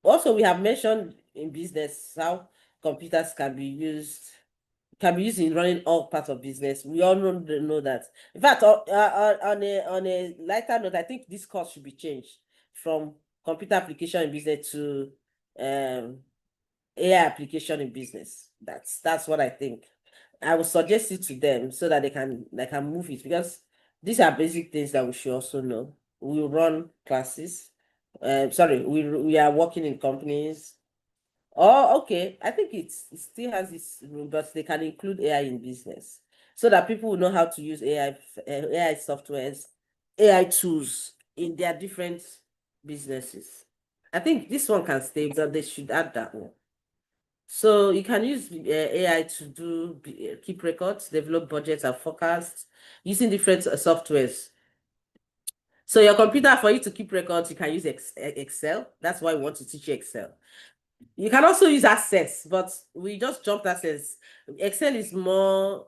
also we have mentioned in business how computers can be used in running all parts of business. We all know that. In fact, on a lighter note, I think this course should be changed from computer application in business to AI application in business. That's what I think. I will suggest it to them so that they can move it, because these are basic things that we should also know. We run classes. Sorry, we are working in companies. Oh, okay. I think it still has this room, but they can include AI in business so that people will know how to use AI softwares, AI tools in their different businesses. I think this one can stay, but they should add that one. So you can use AI to keep records, develop budgets and forecasts using different softwares. So your computer, for you to keep records, you can use Excel. That's why we want to teach you Excel. You can also use Access, but we just jumped Access. Excel is more,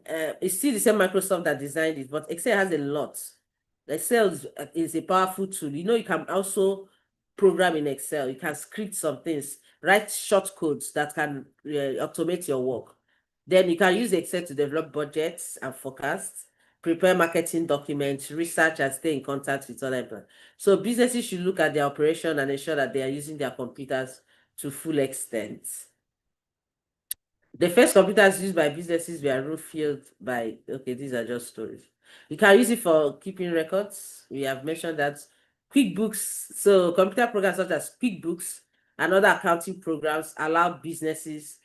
it's still the same Microsoft that designed it, but Excel has a lot. Excel is a powerful tool. You can also program in Excel. You can script some things, write short codes that can automate your work. Then you can use Excel to develop budgets and forecasts, prepare marketing documents, research, and stay in contact with other people. So businesses should look at their operation and ensure that they are using their computers to full extent. The first computers used by businesses were rule-filled by, okay, these are just stories. You can use it for keeping records. We have mentioned that QuickBooks, so computer programs such as QuickBooks and other accounting programs allow businesses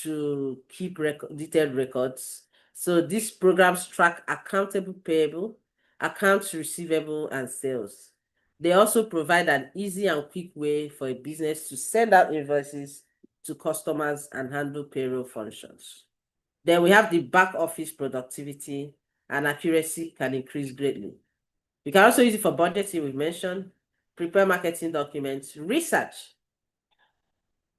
to keep detailed records. So these programs track accountable payable, accounts receivable, and sales. They also provide an easy and quick way for a business to send out invoices to customers and handle payroll functions. Then we have the back office productivity and accuracy can increase greatly. You can also use it for budgeting, we've mentioned, prepare marketing documents, research.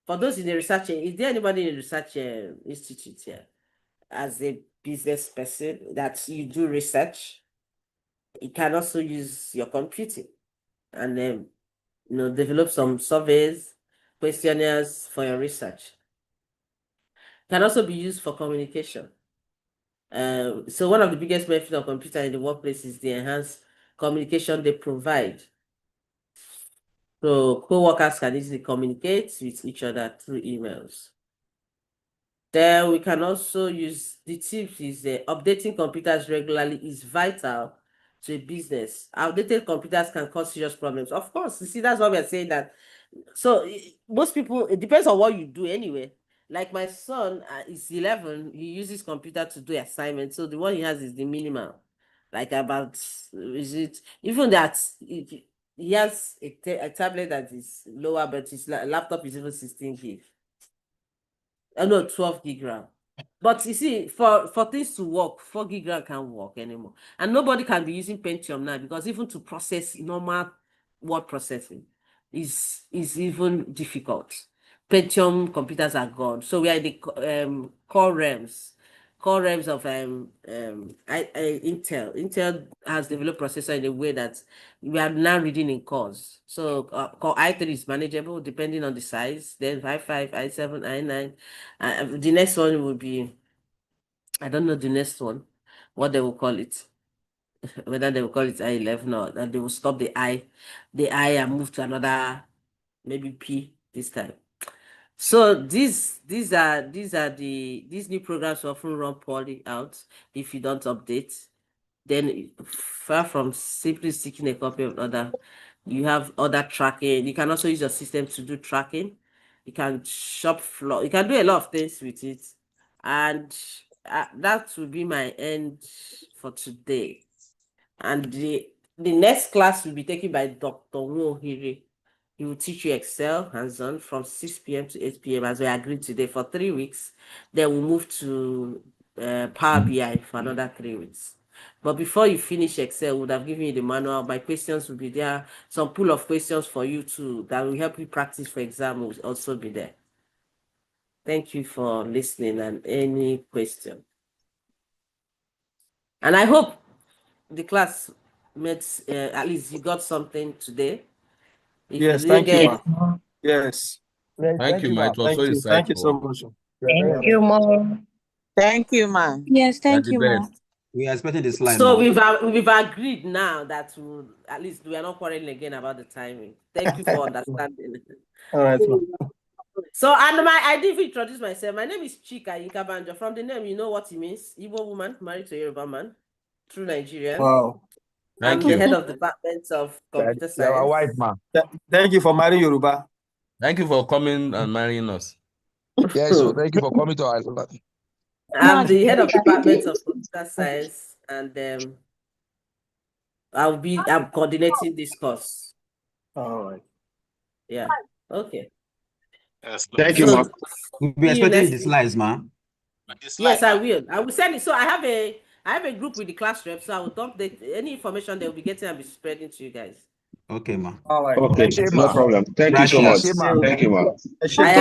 For those in the research, is there anybody in the research institute here as a business person that you do research? You can also use your computing and then develop some surveys, questionnaires for your research. Can also be used for communication. So one of the biggest benefits of computer in the workplace is the enhanced communication they provide. So co-workers can easily communicate with each other through emails. Then we can also use the tips is updating computers regularly is vital to a business. Outdated computers can cause serious problems. Of course, you see, that's why we are saying that. So most people, it depends on what you do anyway. Like my son is 11, he uses computer to do assignments. So the one he has is the minimal. Like about, is it, even that, he has a tablet that is lower, but his laptop is even 16 gig. No, 12 gig RAM. But you see, for things to work, 4 gig RAM can't work anymore. And nobody can be using Pentium now because even to process normal word processing is even difficult. Pentium computers are gone. So we are in the core RAMs. Core RAMs of Intel. Intel has developed processor in a way that we are now reading in cores. So core i3 is manageable depending on the size. Then i5, i7, i9. The next one will be, I don't know the next one, what they will call it. Whether they will call it i11 or that they will stop the I and move to another, maybe P this time. So these new programs often run poorly out if you don't update. Then far from simply seeking a copy of other, you have other tracking. You can also use your system to do tracking. You can shop floor. You can do a lot of things with it. And that will be my end for today. And the next class will be taken by Dr. Wohiri. He will teach you Excel hands-on from 6 p.m. to 8 p.m. as we agreed today for 3 weeks. Then we'll move to Power BI for another 3 weeks. But before you finish Excel, we would have given you the manual. My questions will be there. Some pool of questions for you too that will help you practice for exam will also be there. Thank you for listening and any question. And I hope the class made at least you got something today. If Yes, you didn't thank you, get ma. Yes. Thank you, ma. It was so Thank you so insightful. much. Thank you, mom. Thank you, ma'am. Yes, You're thank the you, ma. best. We are expecting the slide, so ma. we've agreed now that at least we are not quarreling again about the timing. Thank you for understanding. All right, ma. So I didn't introduce myself. My name is Chika Ikabanjo. From the name, you know what it means. Igbo woman married to a Yoruba man, true Nigerian. Wow. I'm the head of department of computer You are science. white, ma. Thank you for marrying Yoruba. Thank you for coming and marrying us. Yes, so thank you for coming to our. I'm the head of department of computer science, and I'm coordinating this course. All right. Yeah. Okay. Thank you, ma. We'll be See you expecting next the week. slides, ma. Yes, I will. I will send it. So I have a group with the class reps, so I will dump any information they will be getting and be spreading to you guys. Okay, ma. All right. Okay, No problem. Thank you so much. Gracias. Thank you, ma. I am